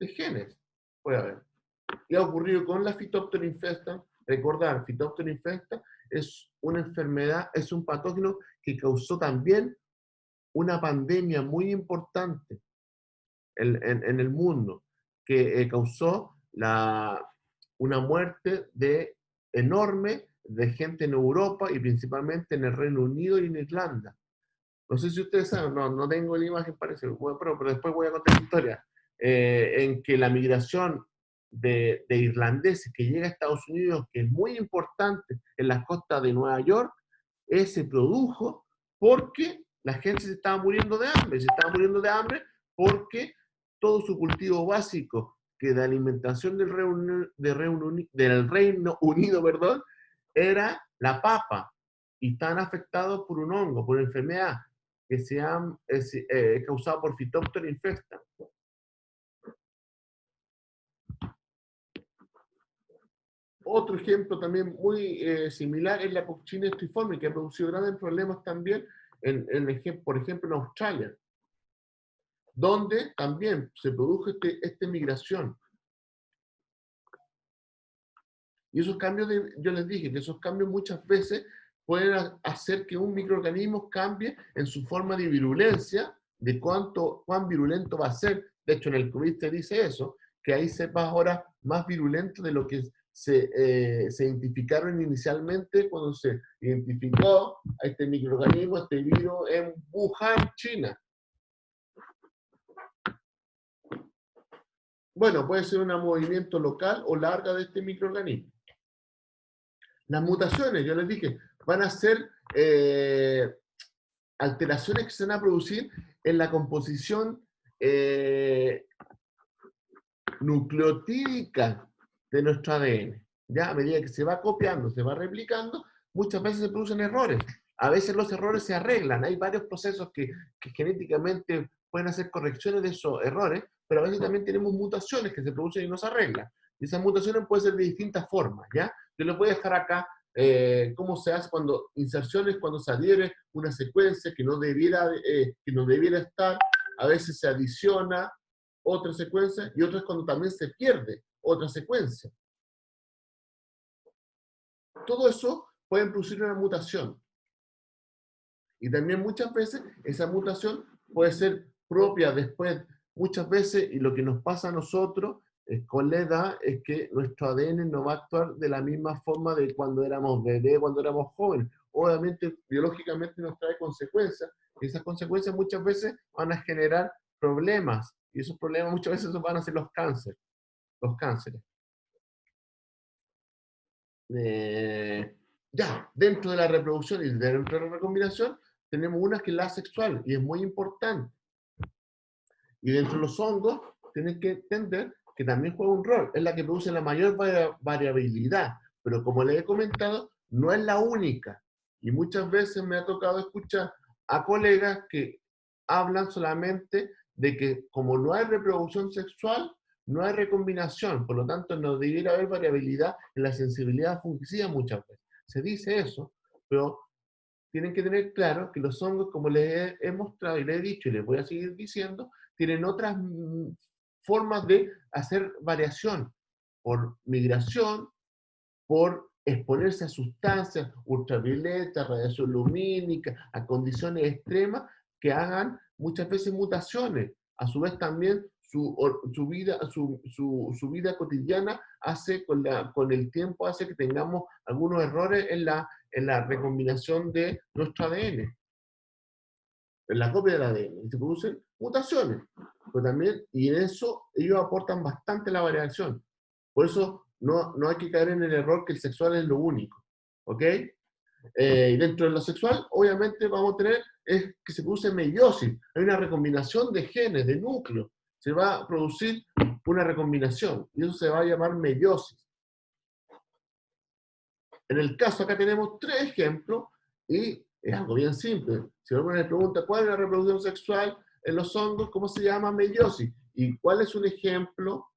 genes. Puede haber. Y ha ocurrido con la Phytophthora infesta. Recordar, Phytophthora infesta es una enfermedad, es un patógeno que causó también una pandemia muy importante en el mundo, que causó una muerte enorme de gente en Europa y principalmente en el Reino Unido y en Irlanda. No sé si ustedes saben, no tengo la imagen, parece, pero después voy a contar la historia, en que la migración de irlandeses que llega a Estados Unidos, que es muy importante en las costas de Nueva York, se produjo porque la gente se estaba muriendo de hambre porque todo su cultivo básico, que de alimentación del Reino Unido, perdón, era la papa, y están afectados por un hongo, por una enfermedad que es causada por Phytophthora infesta. Otro ejemplo también muy similar es la Coccina striforme, que ha producido grandes problemas también, por ejemplo, en Australia, donde también se produjo esta migración. Y esos cambios, yo les dije que esos cambios muchas veces pueden hacer que un microorganismo cambie en su forma de virulencia, de cuán virulento va a ser. De hecho, en el COVID se dice eso, que ahí sepa ahora más virulento de lo que se identificaron inicialmente cuando se identificó a este microorganismo, este virus, en Wuhan, China. Bueno, puede ser un movimiento local o larga de este microorganismo. Las mutaciones, yo les dije, van a ser alteraciones que se van a producir en la composición nucleotídica de nuestro ADN. Ya a medida que se va copiando, se va replicando, muchas veces se producen errores. A veces los errores se arreglan. Hay varios procesos que genéticamente pueden hacer correcciones de esos errores, pero a veces también tenemos mutaciones que se producen y no se arreglan. Y esas mutaciones pueden ser de distintas formas, ¿ya? Yo les voy a dejar acá cómo se hace cuando inserciones, cuando se adhiere una secuencia que no debiera estar, a veces se adiciona otra secuencia, y otra es cuando también se pierde otra secuencia. Todo eso puede producir una mutación. Y también muchas veces esa mutación puede ser propia después, muchas veces, y lo que nos pasa a nosotros con la edad es que nuestro ADN no va a actuar de la misma forma de cuando éramos bebés, cuando éramos jóvenes. Obviamente, biológicamente nos trae consecuencias, y esas consecuencias muchas veces van a generar problemas, y esos problemas muchas veces van a ser los cánceres. Los cánceres. Ya, dentro de la reproducción y dentro de la recombinación, tenemos una que es la asexual, y es muy importante. Y dentro de los hongos, tienen que entender que también juega un rol, es la que produce la mayor variabilidad, pero como les he comentado, no es la única. Y muchas veces me ha tocado escuchar a colegas que hablan solamente de que como no hay reproducción sexual, no hay recombinación, por lo tanto no debiera haber variabilidad en la sensibilidad fungicida muchas veces. Se dice eso, pero tienen que tener claro que los hongos, como les he mostrado y les he dicho y les voy a seguir diciendo, tienen otras formas de hacer variación por migración, por exponerse a sustancias ultravioletas, radiación lumínica, a condiciones extremas que hagan muchas veces mutaciones. A su vez también su vida cotidiana hace, con el tiempo, hace que tengamos algunos errores en la recombinación de nuestro ADN, en la copia del ADN, y se producen mutaciones. Pero también, y en eso ellos aportan bastante la variación. Por eso no hay que caer en el error que el sexual es lo único. ¿Ok? Y dentro de lo sexual, obviamente vamos a tener es que se produce meiosis. Hay una recombinación de genes, de núcleos. Se va a producir una recombinación, y eso se va a llamar meiosis. En el caso, acá tenemos 3 ejemplos, y es algo bien simple. Si alguien le pregunta cuál es la reproducción sexual en los hongos, ¿cómo se llama? Meiosis. ¿Y cuál es un ejemplo?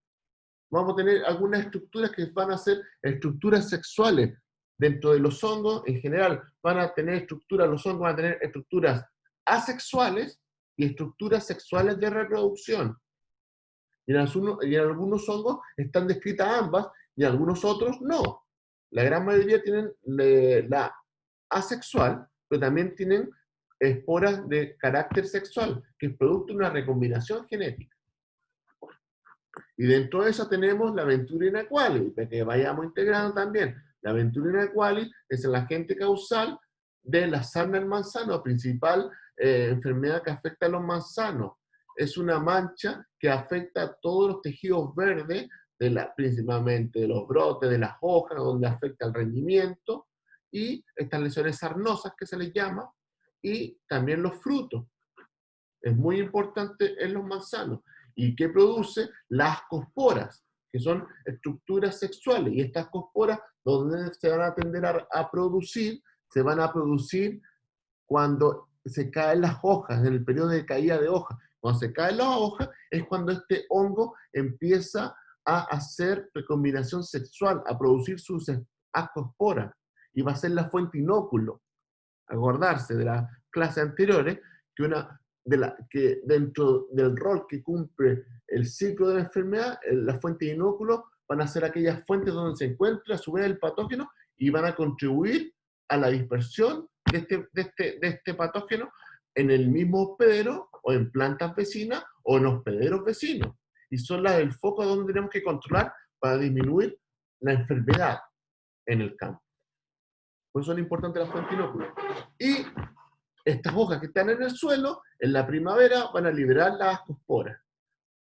Vamos a tener algunas estructuras que van a ser estructuras sexuales. Dentro de los hongos, en general, van a tener estructuras, los hongos van a tener estructuras asexuales y estructuras sexuales de reproducción. Y en algunos hongos están descritas ambas, y en algunos otros no. La gran mayoría tienen la asexual, pero también tienen esporas de carácter sexual, que es producto de una recombinación genética. Y dentro de eso tenemos la Venturina qualis, para que vayamos integrando también. La Venturina qualis es el agente causal de la sarna del manzano, principal enfermedad que afecta a los manzanos. Es una mancha que afecta a todos los tejidos verdes, principalmente de los brotes, de las hojas, donde afecta el rendimiento, y estas lesiones sarnosas que se les llama, y también los frutos. Es muy importante en los manzanos. ¿Y qué produce? Las ascosporas, que son estructuras sexuales. Y estas ascosporas, donde se van a tender a producir, se van a producir cuando se caen las hojas, en el periodo de caída de hojas. Cuando se caen las hojas es cuando este hongo empieza a hacer recombinación sexual, a producir sus ascosporas, y va a ser la fuente inóculo. Acordarse de las clases anteriores que dentro del rol que cumple el ciclo de la enfermedad, las fuentes de inóculos van a ser aquellas fuentes donde se encuentra a su vez el patógeno, y van a contribuir a la dispersión de este patógeno en el mismo hospedero, o en plantas vecinas, o en hospederos vecinos. Y son las del foco donde tenemos que controlar para disminuir la enfermedad en el campo. Por eso es importante la fuente inóculo. Y estas hojas que están en el suelo, en la primavera van a liberar las ascosporas.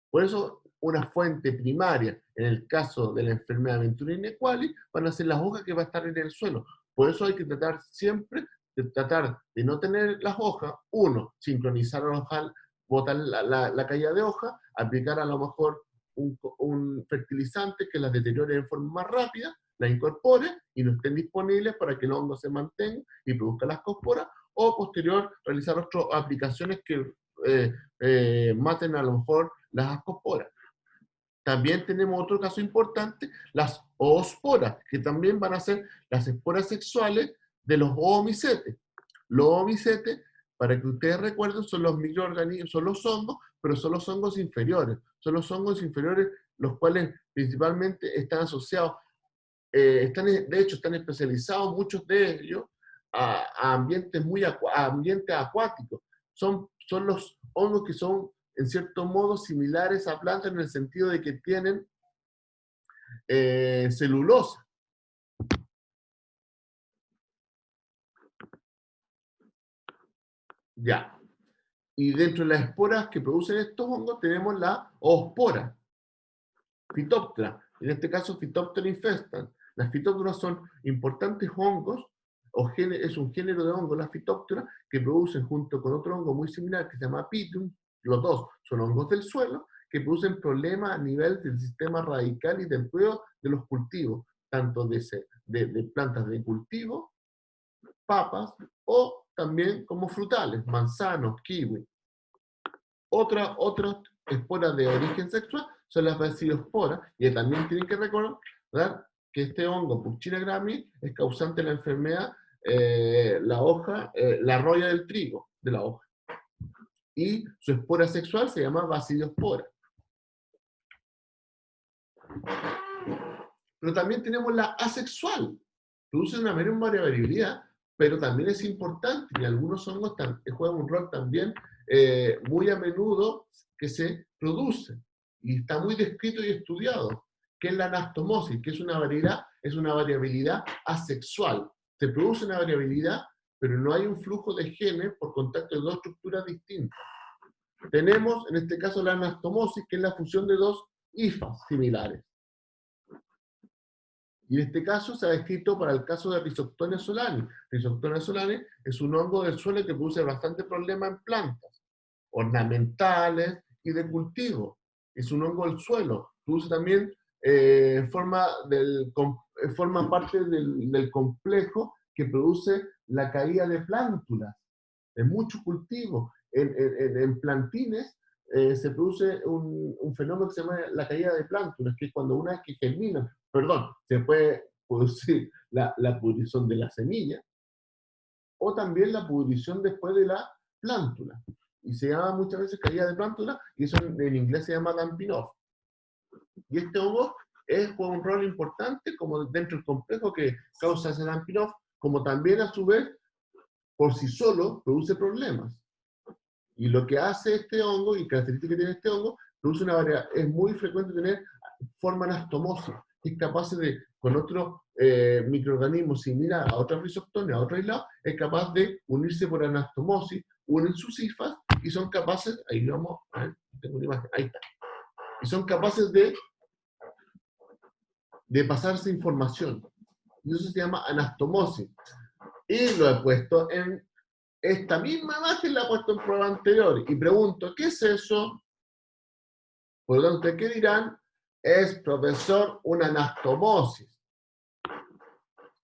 Por eso, una fuente primaria, en el caso de la enfermedad Venturina qualis, van a ser las hojas que van a estar en el suelo. Por eso hay que tratar siempre de no tener las hojas, sincronizar las hojas, botar la caída de hoja, aplicar a lo mejor un fertilizante que las deteriore de forma más rápida, las incorpore y no estén disponibles para que el hongo se mantenga y produzca las ascosporas, o posterior realizar otras aplicaciones que maten a lo mejor las ascosporas. También tenemos otro caso importante, las oosporas, que también van a ser las esporas sexuales de los oomicetes. Los oomicetes, para que ustedes recuerden, son los microorganismos, son los hongos, pero son los hongos inferiores. Son los hongos inferiores los cuales principalmente están asociados, de hecho están especializados muchos de ellos a ambientes a ambientes acuáticos. Son los hongos que son en cierto modo similares a plantas en el sentido de que tienen celulosa. Ya. Y dentro de las esporas que producen estos hongos tenemos la oospora, Phytophthora. En este caso, Phytophthora infestan. Las fitópteras son importantes hongos, es un género de hongos, las fitópteras, que producen junto con otro hongo muy similar que se llama Pythium. Los dos son hongos del suelo que producen problemas a nivel del sistema radical y del cuidado de los cultivos, tanto de plantas de cultivo, papas, o también como frutales, manzanos, kiwi. Otras esporas de origen sexual son las bacillosporas, y también tienen que recordar que este hongo, Puccina grami, es causante de la enfermedad, la roya del trigo, de la hoja. Y su espora sexual se llama bacillospora. Pero también tenemos la asexual, produce una menor variabilidad, pero también es importante, y algunos hongos juegan un rol también muy a menudo que se produce, y está muy descrito y estudiado, que es la anastomosis, que es una variabilidad asexual. Se produce una variabilidad, pero no hay un flujo de genes por contacto de dos estructuras distintas. Tenemos, en este caso, la anastomosis, que es la fusión de dos hifas similares. Y en este caso se ha descrito para el caso de Rhizoctonia solani. Rhizoctonia solani es un hongo del suelo que produce bastante problema en plantas ornamentales y de cultivo. Es un hongo del suelo. Produce también, forma parte del complejo que produce la caída de plántulas en muchos cultivos. En plantines se produce un fenómeno que se llama la caída de plántulas, que es cuando una vez que germinan, se puede producir la pudrición de la semilla, o también la pudrición después de la plántula. Y se llama muchas veces caída de plántula, y eso en inglés se llama damping off. Y este hongo juega un rol importante como dentro del complejo que causa ese damping off, como también a su vez, por sí solo, produce problemas. Y lo que hace este hongo, y característica que tiene este hongo, produce una variedad, es muy frecuente tener forma anastomosis, que es capaz de, con otro microorganismo similar a otra Rhizoctonia, a otro aislado, es capaz de unirse por anastomosis, unen sus hifas y son capaces, ahí vamos, a ver, tengo una imagen, ahí está, y son capaces de pasarse información. Y eso se llama anastomosis. Y lo he puesto en esta misma imagen, la he puesto en prueba anterior. Y pregunto, ¿qué es eso? Por lo tanto, ¿qué dirán? Es, profesor, una anastomosis.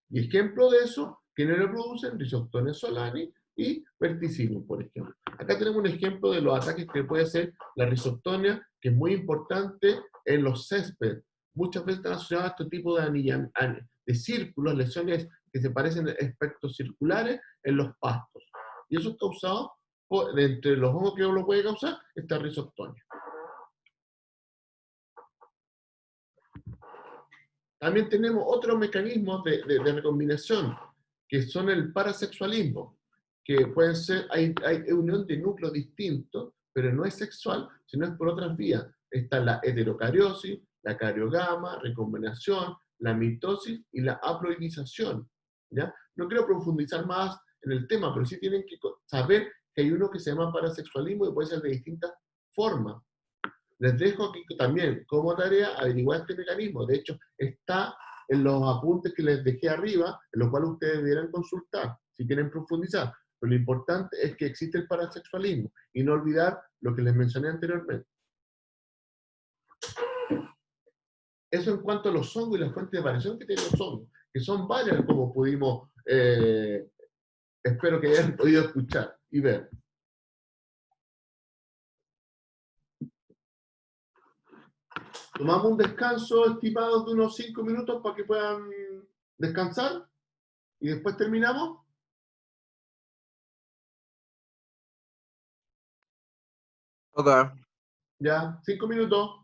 Y ejemplo de eso, que no lo producen Rhizoctonia solani y Verticillium, por ejemplo. Acá tenemos un ejemplo de los ataques que puede ser la Rhizoctonia, que es muy importante en los césped. Muchas veces están asociados a este tipo de círculos, lesiones que se parecen a espectros circulares en los pastos. Y eso es causado entre los hongos que lo puede causar, esta Rhizoctonia. También tenemos otros mecanismos de recombinación, que son el parasexualismo, que pueden ser, hay unión de núcleos distintos, pero no es sexual, sino es por otras vías. Está la heterocariosis, la cariogama, recombinación, la mitosis y la haploidización. ¿Ya? No quiero profundizar más en el tema, pero sí tienen que saber que hay uno que se llama parasexualismo y puede ser de distintas formas. Les dejo aquí también como tarea averiguar este mecanismo. De hecho, está en los apuntes que les dejé arriba, en los cuales ustedes deberán consultar si quieren profundizar. Pero lo importante es que existe el parasexualismo y no olvidar lo que les mencioné anteriormente. Eso en cuanto a los hongos y las fuentes de variación que tienen los hongos, que son varias como pudimos, espero que hayan podido escuchar y ver. Tomamos un descanso estimado de unos 5 minutos para que puedan descansar y después terminamos. Ok. Ya, 5 minutos.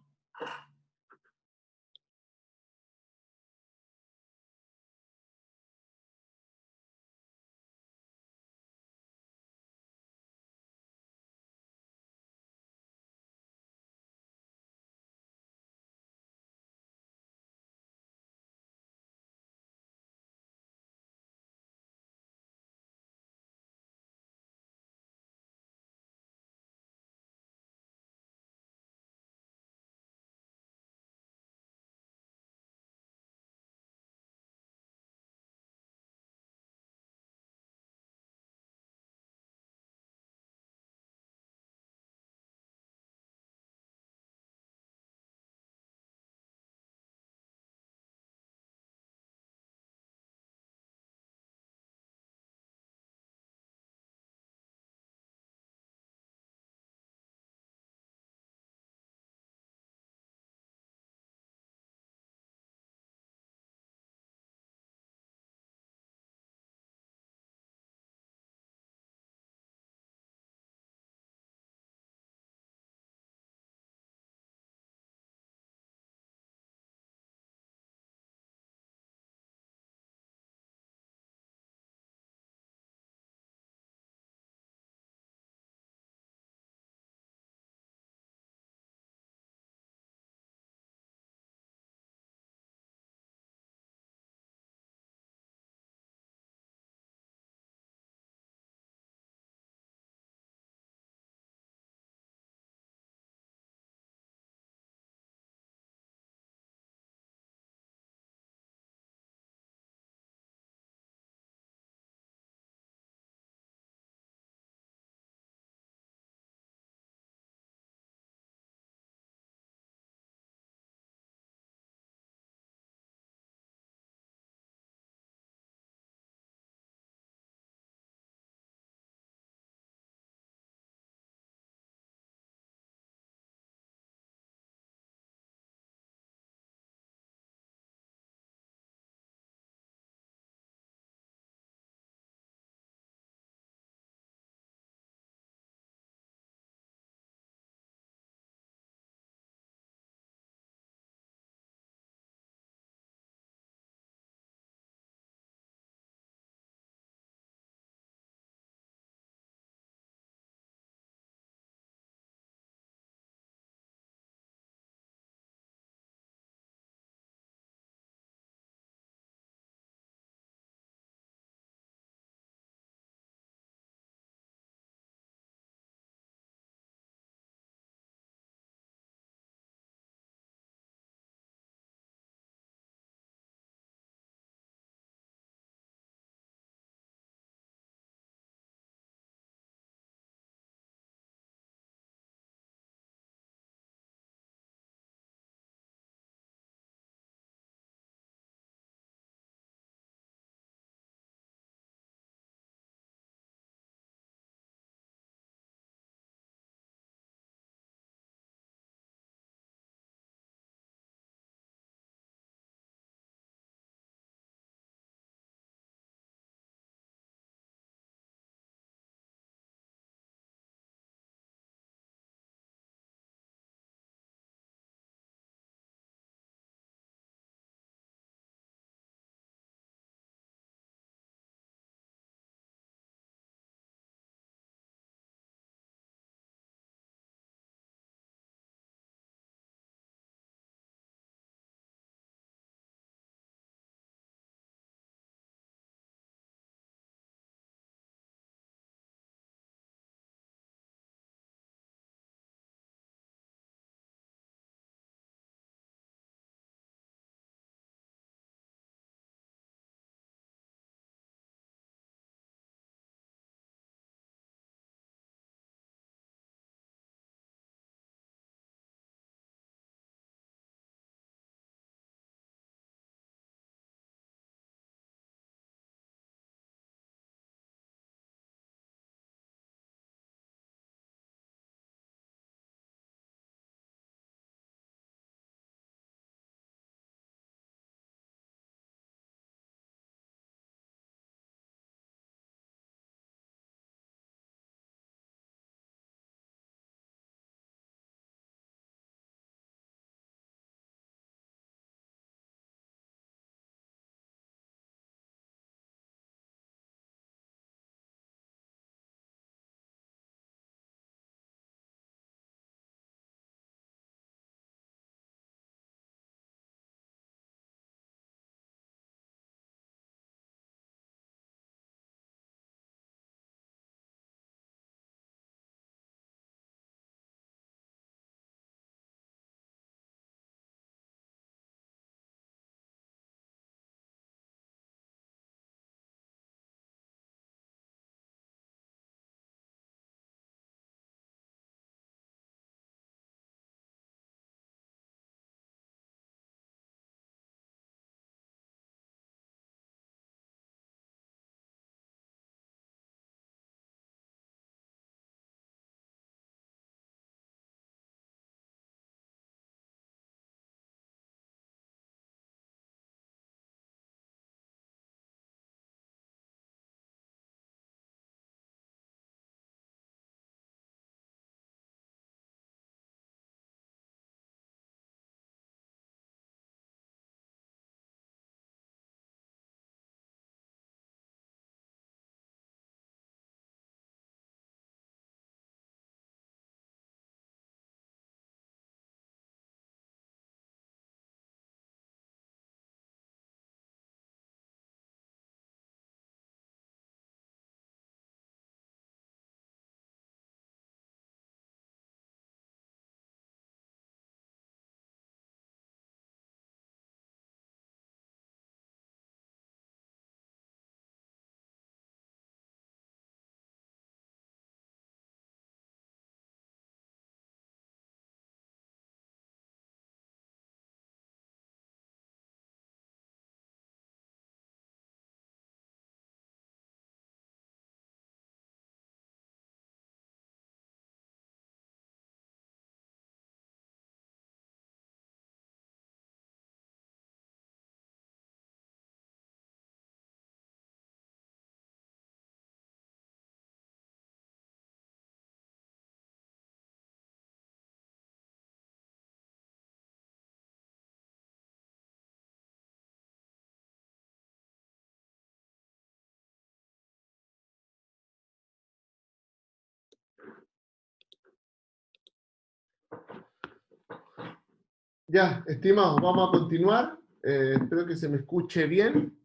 Ya, estimados, vamos a continuar. Espero que se me escuche bien.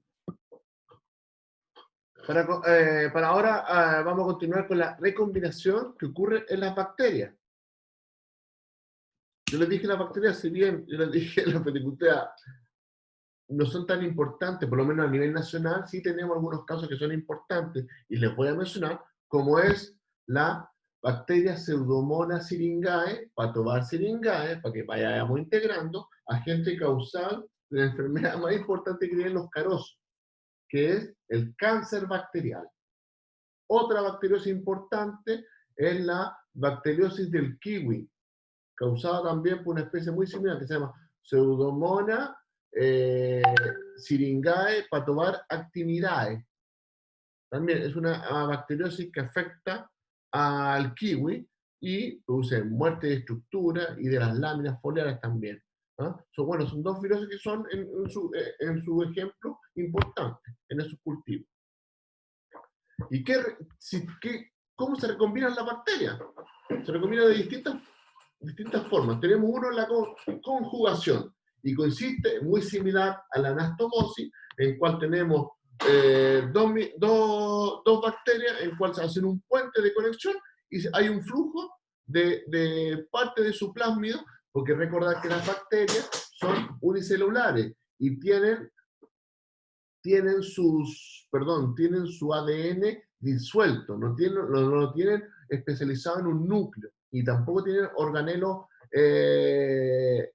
Para ahora vamos a continuar con la recombinación que ocurre en las bacterias. Yo les dije las bacterias, si bien yo les dije la feticultura no son tan importantes, por lo menos a nivel nacional, sí tenemos algunos casos que son importantes, y les voy a mencionar, como es la bacteria Pseudomonas syringae, Patovar syringae, para que vayamos integrando, agente causal de la enfermedad más importante que tienen los carosos, que es el cáncer bacterial. Otra bacteriosis importante es la bacteriosis del kiwi, causada también por una especie muy similar que se llama Pseudomonas syringae Patovar actinidae. También es una bacteriosis que afecta al kiwi y produce muerte de estructura y de las láminas foliares también. Son dos viruses que son en su ejemplo importantes en esos cultivos. ¿Y cómo se recombinan las bacterias? Se recombinan de distintas formas. Tenemos uno en la conjugación, y consiste muy similar a la anastomosis, en cual tenemos dos bacterias en cual se hacen un puente de conexión y hay un flujo de parte de su plásmido, porque recordad que las bacterias son unicelulares y tienen su ADN disuelto, no lo tienen especializado en un núcleo y tampoco tienen organelos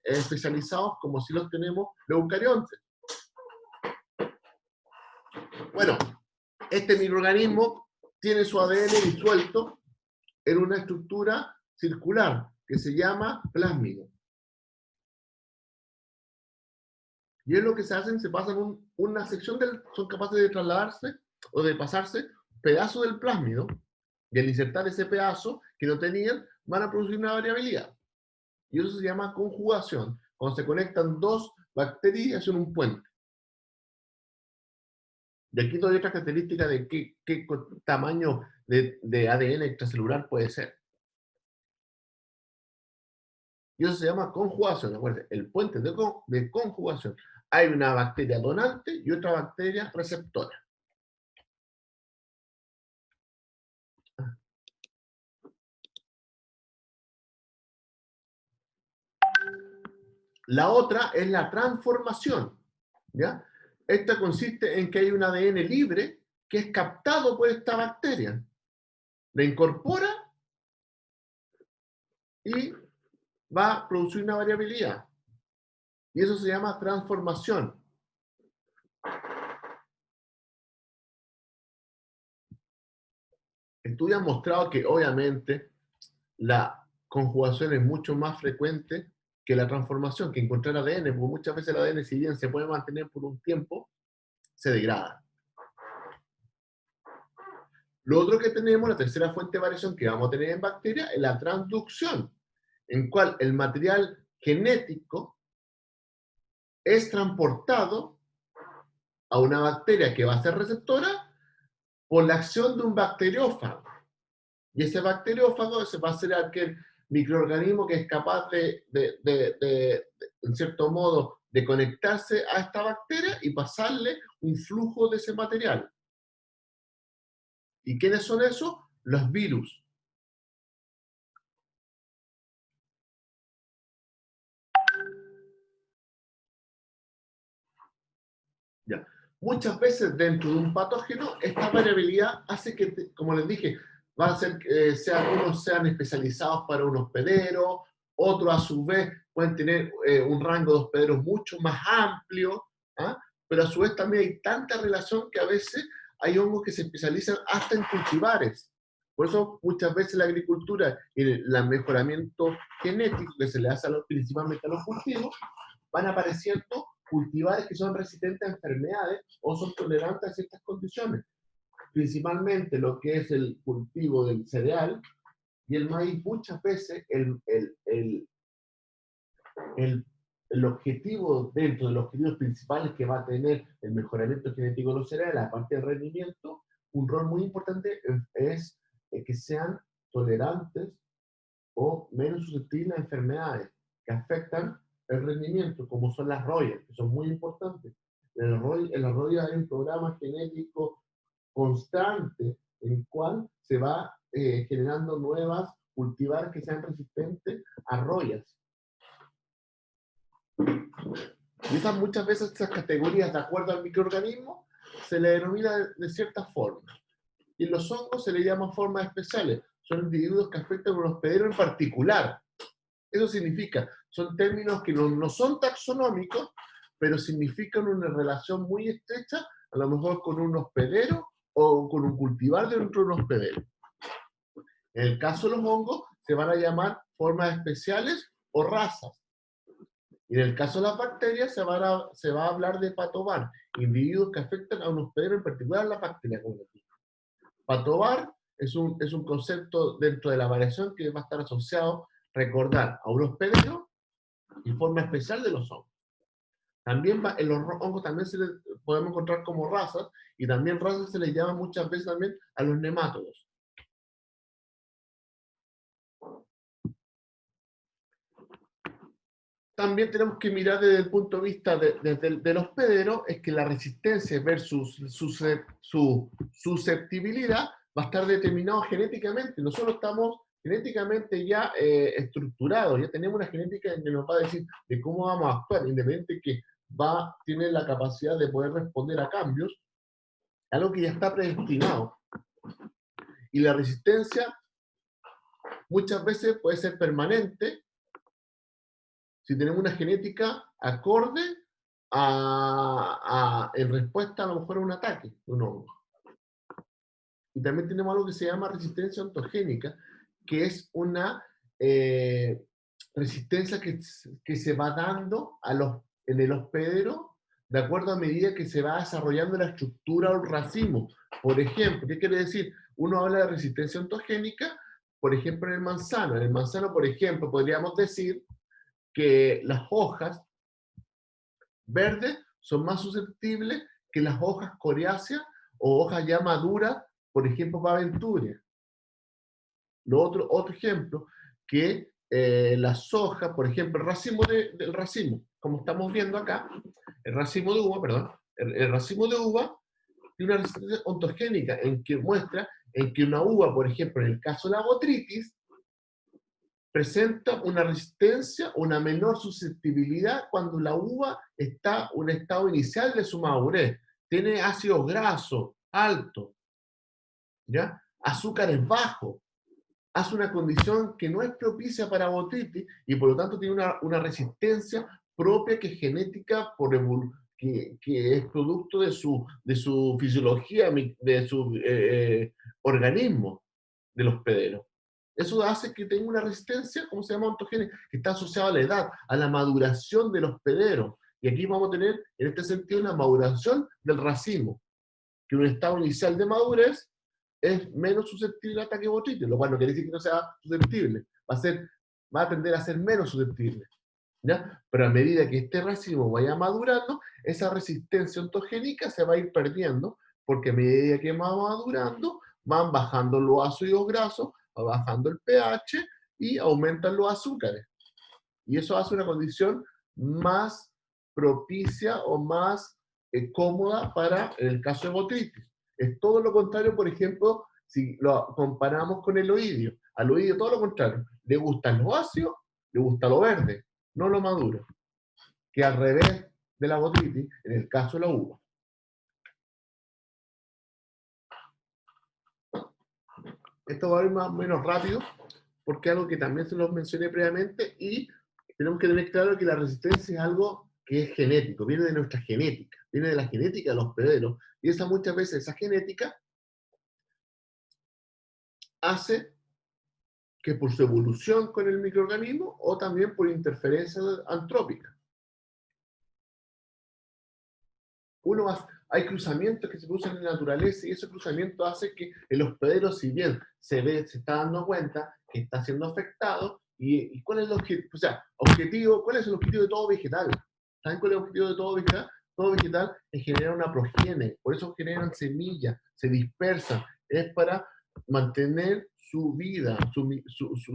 especializados como si los tenemos los eucariontes. Bueno, este microorganismo tiene su ADN disuelto en una estructura circular que se llama plásmido. Y es lo que se hacen, se pasan una sección son capaces de trasladarse o de pasarse pedazos del plásmido, y al insertar ese pedazo que no tenían, van a producir una variabilidad. Y eso se llama conjugación, cuando se conectan dos bacterias y hacen un puente. Y aquí hay otra característica de qué tamaño de ADN extracelular puede ser. Y eso se llama conjugación. Acuérdense, el puente de conjugación. Hay una bacteria donante y otra bacteria receptora. La otra es la transformación, ¿ya? Esta consiste en que hay un ADN libre que es captado por esta bacteria. La incorpora y va a producir una variabilidad. Y eso se llama transformación. Estudios han mostrado que obviamente la conjugación es mucho más frecuente que la transformación, que encontrar ADN, porque muchas veces el ADN, si bien se puede mantener por un tiempo, se degrada. Lo otro que tenemos, la tercera fuente de variación que vamos a tener en bacterias, es la transducción, en cual el material genético es transportado a una bacteria que va a ser receptora por la acción de un bacteriófago. Y ese bacteriófago se va a ser aquel microorganismo que es capaz en cierto modo, de conectarse a esta bacteria y pasarle un flujo de ese material. ¿Y quiénes son esos? Los virus. Ya. Muchas veces dentro de un patógeno, esta variabilidad hace que, como les dije, va a hacer que unos sean especializados para un hospedero, otros a su vez pueden tener un rango de hospederos mucho más amplio, ¿ah? Pero a su vez también hay tanta relación que a veces hay hongos que se especializan hasta en cultivares. Por eso muchas veces la agricultura y el mejoramiento genético que se le hace principalmente a los cultivos, van apareciendo cultivares que son resistentes a enfermedades o son tolerantes a ciertas condiciones. Principalmente lo que es el cultivo del cereal y el maíz. Muchas veces el objetivo, dentro de los objetivos principales que va a tener el mejoramiento genético de los cereales, aparte del rendimiento, un rol muy importante es que sean tolerantes o menos susceptibles a enfermedades que afectan el rendimiento, como son las rollas, que son muy importantes. En las rollas hay un programa genético constante en el cual se va generando nuevas cultivares que sean resistentes a rollas. Y esas, muchas veces esas categorías, de acuerdo al microorganismo, se le denomina de cierta forma. Y en los hongos se le llaman formas especiales. Son individuos que afectan a un hospedero en particular. Eso significa, son términos que no son taxonómicos, pero significan una relación muy estrecha, a lo mejor con un hospedero o con un cultivar dentro de un hospedero. En el caso de los hongos, se van a llamar formas especiales o razas. Y en el caso de las bacterias, se va a hablar de patovar, individuos que afectan a un hospedero, en particular las bacterias. Patovar es un concepto dentro de la variación que va a estar asociado, recordar, a un hospedero y forma especial de los hongos. También en los hongos también se les podemos encontrar como razas, y también razas se les llama muchas veces también a los nemátodos. También tenemos que mirar desde el punto de vista del hospedero, es que la resistencia versus su susceptibilidad va a estar determinado genéticamente. Nosotros estamos genéticamente ya estructurados, ya tenemos una genética que nos va a decir de cómo vamos a actuar, independiente que tiene la capacidad de poder responder a cambios, algo que ya está predestinado. Y la resistencia muchas veces puede ser permanente, si tenemos una genética acorde en respuesta a lo mejor a un ataque de un hongo. Y también tenemos algo que se llama resistencia ontogénica, que es una resistencia que se va dando en el hospedero de acuerdo a medida que se va desarrollando la estructura o el racimo. Por ejemplo, ¿qué quiere decir? Uno habla de resistencia ontogénica, por ejemplo, en el manzano. En el manzano, por ejemplo, podríamos decir que las hojas verdes son más susceptibles que las hojas coriáceas o hojas ya maduras, por ejemplo, para Venturi. Otro ejemplo, que las hojas, por ejemplo, el racimo, como estamos viendo acá, el racimo de uva, perdón, el racimo de uva tiene una resistencia ontogénica en que muestra en que una uva, por ejemplo, en el caso de la botrytis, presenta una resistencia, una menor susceptibilidad cuando la uva está en un estado inicial de su madurez. Tiene ácidos grasos altos, ¿ya? Azúcares bajos. Hace una condición que no es propicia para botrytis y por lo tanto tiene una resistencia propia que es genética que es producto de su fisiología, de su organismo, del hospedero. Eso hace que tenga una resistencia, ¿cómo se llama? Ontogénica, que está asociada a la edad, a la maduración del hospedero. Y aquí vamos a tener, en este sentido, una maduración del racimo, que un estado inicial de madurez es menos susceptible al ataque botrytis, lo cual no quiere decir que no sea susceptible, va a tender a ser menos susceptible, ¿ya? Pero a medida que este racimo vaya madurando, esa resistencia ontogénica se va a ir perdiendo, porque a medida que va madurando, van bajando los ácidos grasos, va bajando el pH y aumentan los azúcares. Y eso hace una condición más propicia o más cómoda para el caso de botrytis. Es todo lo contrario, por ejemplo, si lo comparamos con el oidio. Al oidio todo lo contrario. Le gustan los ácidos, le gusta lo verde, no lo maduro. Que al revés de la botrytis, en el caso de la uva. Esto va a ir más o menos rápido, porque es algo que también se los mencioné previamente, y tenemos que tener claro que la resistencia es algo que es genético, viene de nuestra genética, viene de la genética de los hospederos, y muchas veces esa genética hace que por su evolución con el microorganismo o también por interferencia antrópica. Hay cruzamientos que se producen en la naturaleza y ese cruzamiento hace que el hospedero, si bien se está dando cuenta que está siendo afectado, y cuál es el objetivo, ¿cuál es el objetivo de todo vegetal? ¿Saben cuál es el objetivo de todo vegetal? Todo vegetal es generar una progenie, por eso generan semillas, se dispersan, es para mantener su vida, su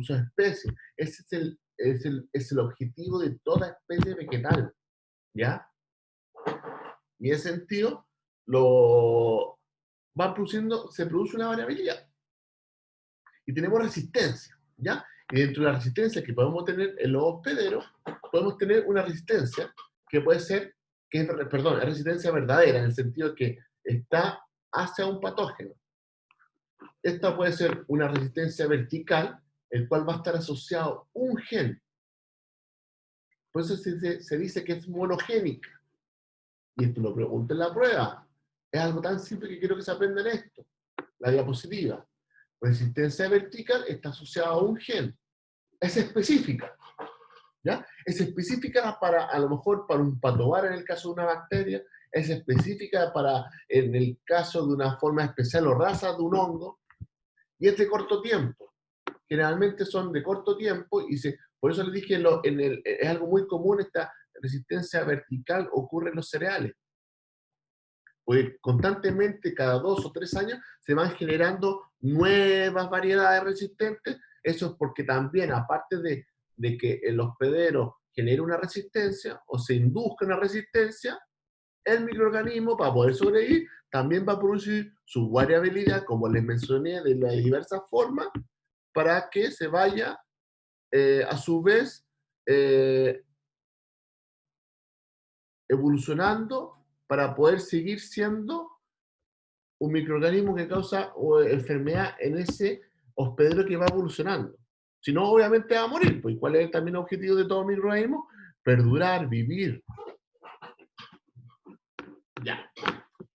especie. Ese es es el objetivo de toda especie vegetal, ¿ya? Y en ese sentido, se produce una variabilidad. Y tenemos resistencia, ¿ya? Y dentro de la resistencia que podemos tener en los hospederos, podemos tener una resistencia que puede ser, es resistencia verdadera, en el sentido que está hacia un patógeno. Esta puede ser una resistencia vertical, el cual va a estar asociado a un gen. Por eso se dice que es monogénica. Y esto lo pregunto en la prueba. Es algo tan simple que quiero que se aprenda en esto. La diapositiva. Resistencia vertical está asociada a un gen. Es específica. ¿Ya? Es específica para, a lo mejor, para un patobar en el caso de una bacteria. Es específica para, en el caso de una forma especial o raza de un hongo. Y es de corto tiempo. Generalmente son de corto tiempo y por eso les dije, es algo muy común, esta resistencia vertical ocurre en los cereales. Porque constantemente, cada 2 o 3 años, se van generando nuevas variedades resistentes. Eso es porque también, aparte de que el hospedero genere una resistencia o se induzca una resistencia, el microorganismo, para poder sobrevivir, también va a producir su variabilidad, como les mencioné, de las diversas formas, para que se vaya, a su vez, evolucionando para poder seguir siendo un microorganismo que causa enfermedad en ese hospedero que va evolucionando. Si no, obviamente va a morir. Pues, ¿cuál es también el objetivo de todo microorganismo? Perdurar, vivir. Ya.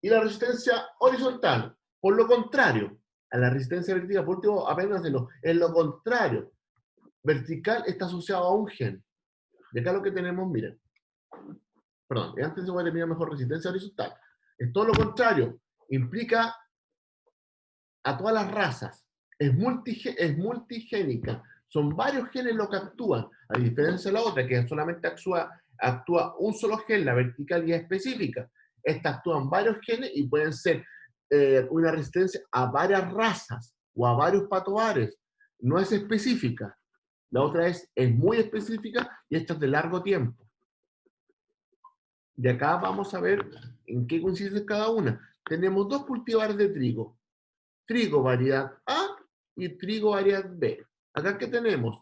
Y la resistencia horizontal, por lo contrario, a la resistencia vertical, por último, apenas en lo contrario, vertical está asociado a un gen. Y acá lo que tenemos, miren, perdón, antes se voy a terminar mejor resistencia horizontal. Es todo lo contrario, implica a todas las razas, es multigénica, son varios genes los que actúan, a diferencia de la otra, que solamente actúa un solo gen, la vertical y específica. Estas actúan varios genes y pueden ser una resistencia a varias razas o a varios patobares. No es específica. La otra es muy específica y esta es de largo tiempo. Y acá vamos a ver en qué consiste cada una. Tenemos 2 cultivares de trigo. Trigo variedad A y trigo variedad B. Acá, ¿qué tenemos?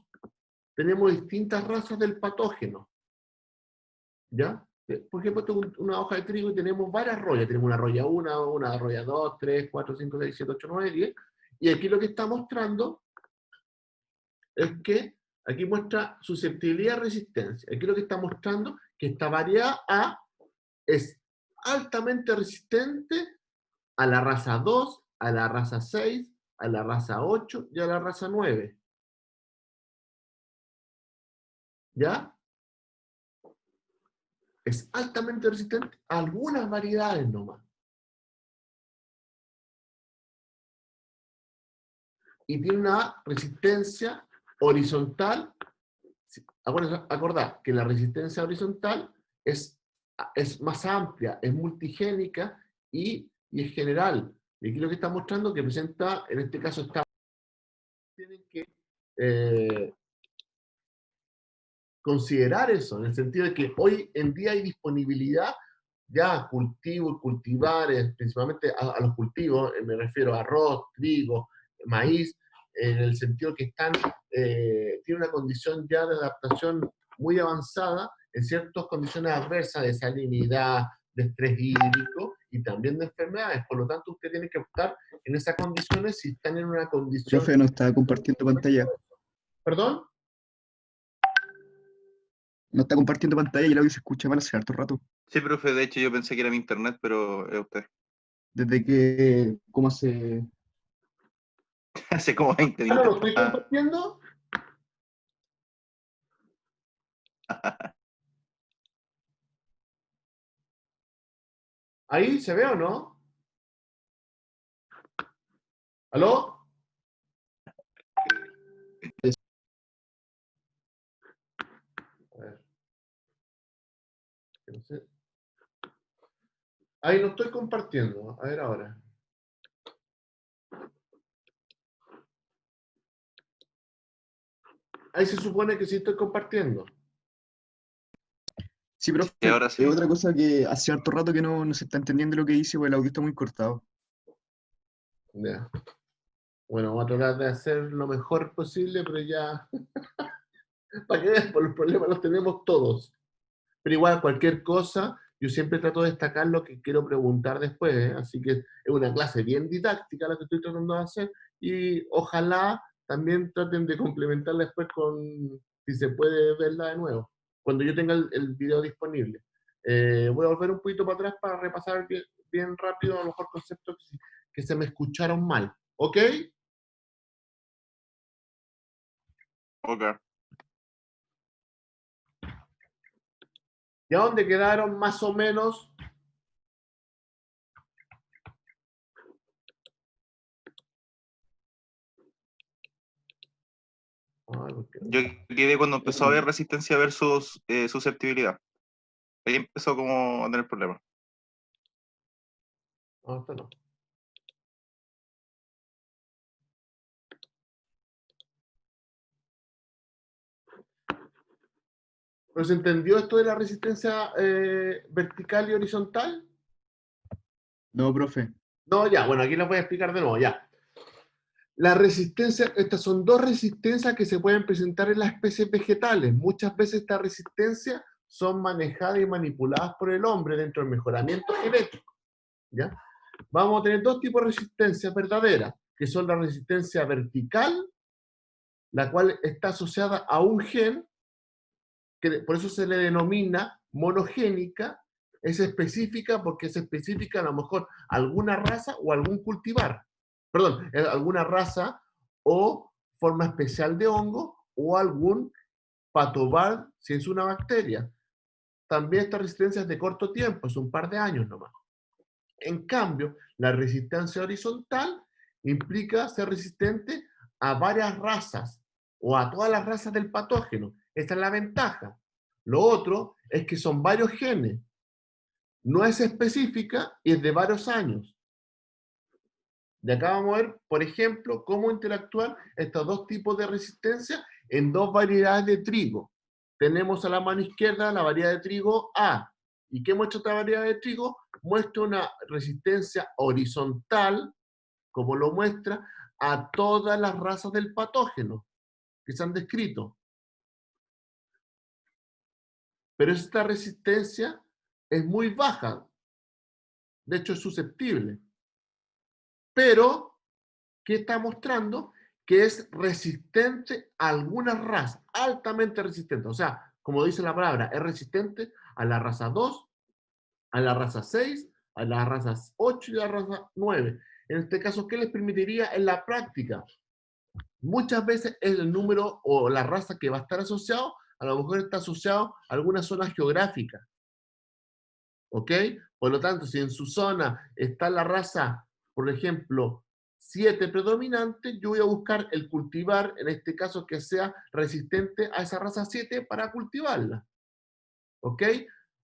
Tenemos distintas razas del patógeno. ¿Ya? Por ejemplo, tengo una hoja de trigo y tenemos varias rollas. Tenemos una roya 1, una roya 2, 3, 4, 5, 6, 7, 8, 9, 10. Y aquí lo que está mostrando es que aquí muestra susceptibilidad y resistencia. Aquí lo que está mostrando que esta variedad A es altamente resistente a la raza 2, a la raza 6, a la raza 8 y a la raza 9. ¿Ya? Es altamente resistente a algunas variedades nomás. Y tiene una resistencia horizontal. Acordad que la resistencia horizontal es más amplia, es multigénica y es general. Y aquí lo que está mostrando que presenta, en este caso, tienen que considerar eso, en el sentido de que hoy en día hay disponibilidad ya cultivos, cultivares, principalmente a los cultivos, me refiero a arroz, trigo, maíz, en el sentido que tiene una condición ya de adaptación muy avanzada en ciertas condiciones adversas de salinidad, de estrés hídrico y también de enfermedades. Por lo tanto, usted tiene que optar en esas condiciones si están en una condición... Profe, no está compartiendo pantalla. ¿Perdón? No está compartiendo pantalla y el audio se escucha mal hace harto rato. Sí, profe, de hecho yo pensé que era mi internet, pero es usted. Desde que, ¿cómo hace? Hace como 20 ¿No lo minutos. estoy compartiendo? ¿Ahí se ve o no? ¿Aló? A ver. No sé. Ahí no estoy compartiendo. A ver ahora. Ahí se supone que sí estoy compartiendo. Sí, profe, Y ahora sí. es otra cosa que hace harto rato que no se está entendiendo lo que dice, porque el audio está muy cortado. Ya. Bueno, vamos a tratar de hacer lo mejor posible, pero ya, para que vean, por los problemas los tenemos todos. Pero igual, cualquier cosa, yo siempre trato de destacar lo que quiero preguntar después, ¿eh? Así que es una clase bien didáctica la que estoy tratando de hacer, y ojalá también traten de complementarla después con, si se puede verla de nuevo, cuando yo tenga el video disponible. Voy a volver un poquito para atrás para repasar bien, bien rápido a lo mejor conceptos que se me escucharon mal. ¿Ok? Ok. ¿Y a dónde quedaron más o menos? Ay, ¿por qué? Yo quedé cuando empezó a haber resistencia versus susceptibilidad. Ahí empezó como a tener problemas. Ah, esto no. ¿Pero se entendió esto de la resistencia vertical y horizontal? No, profe. No, ya, bueno, aquí les voy a explicar de nuevo, ya. La resistencia, estas son dos resistencias que se pueden presentar en las especies vegetales. Muchas veces estas resistencias son manejadas y manipuladas por el hombre dentro del mejoramiento genético, ¿ya? Vamos a tener dos tipos de resistencias verdaderas, que son la resistencia vertical, la cual está asociada a un gen, que por eso se le denomina monogénica, es específica porque es específica a lo mejor alguna raza o algún cultivar. Perdón, alguna raza o forma especial de hongo o algún patobar si es una bacteria. También esta resistencia es de corto tiempo, es un par de años nomás. En cambio, la resistencia horizontal implica ser resistente a varias razas o a todas las razas del patógeno. Esa es la ventaja. Lo otro es que son varios genes. No es específica y es de varios años. De acá vamos a ver, por ejemplo, cómo interactúan estos dos tipos de resistencia en dos variedades de trigo. Tenemos a la mano izquierda la variedad de trigo A. ¿Y qué muestra esta variedad de trigo? Muestra una resistencia horizontal, como lo muestra, a todas las razas del patógeno que se han descrito. Pero esta resistencia es muy baja, de hecho es susceptible. Pero, ¿qué está mostrando? Que es resistente a algunas razas, altamente resistente. O sea, como dice la palabra, es resistente a la raza 2, a la raza 6, a las razas 8 y a la raza 9. En este caso, ¿qué les permitiría en la práctica? Muchas veces el número o la raza que va a estar asociado, a lo mejor está asociado a alguna zona geográfica. ¿Ok? Por lo tanto, si en su zona está la raza, por ejemplo, 7 predominante, yo voy a buscar el cultivar, en este caso, que sea resistente a esa raza 7 para cultivarla. ¿Ok?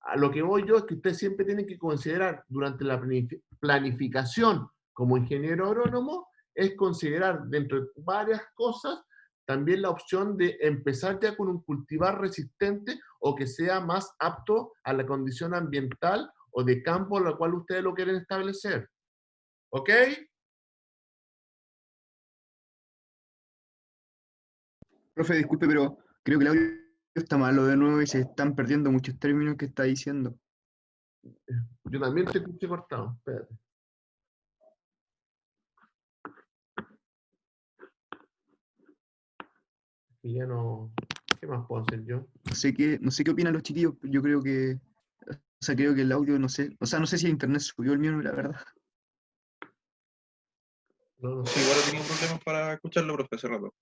A lo que voy yo es que usted siempre tiene que considerar durante la planificación como ingeniero agrónomo, es considerar dentro de varias cosas también la opción de empezar ya con un cultivar resistente o que sea más apto a la condición ambiental o de campo a la cual ustedes lo quieren establecer. ¿Ok? Profe, disculpe, pero creo que el audio está malo de nuevo y se están perdiendo muchos términos que está diciendo. Yo también te escuché cortado. Espérate. Y ya no... ¿Qué más puedo hacer yo? No sé qué opinan los chiquillos, yo creo que, o sea, creo que el audio, no sé, o sea, no sé si el internet subió el mío, la verdad. No, no sé. Sí, igual he tenido problemas para escucharlo, profe, hace rato.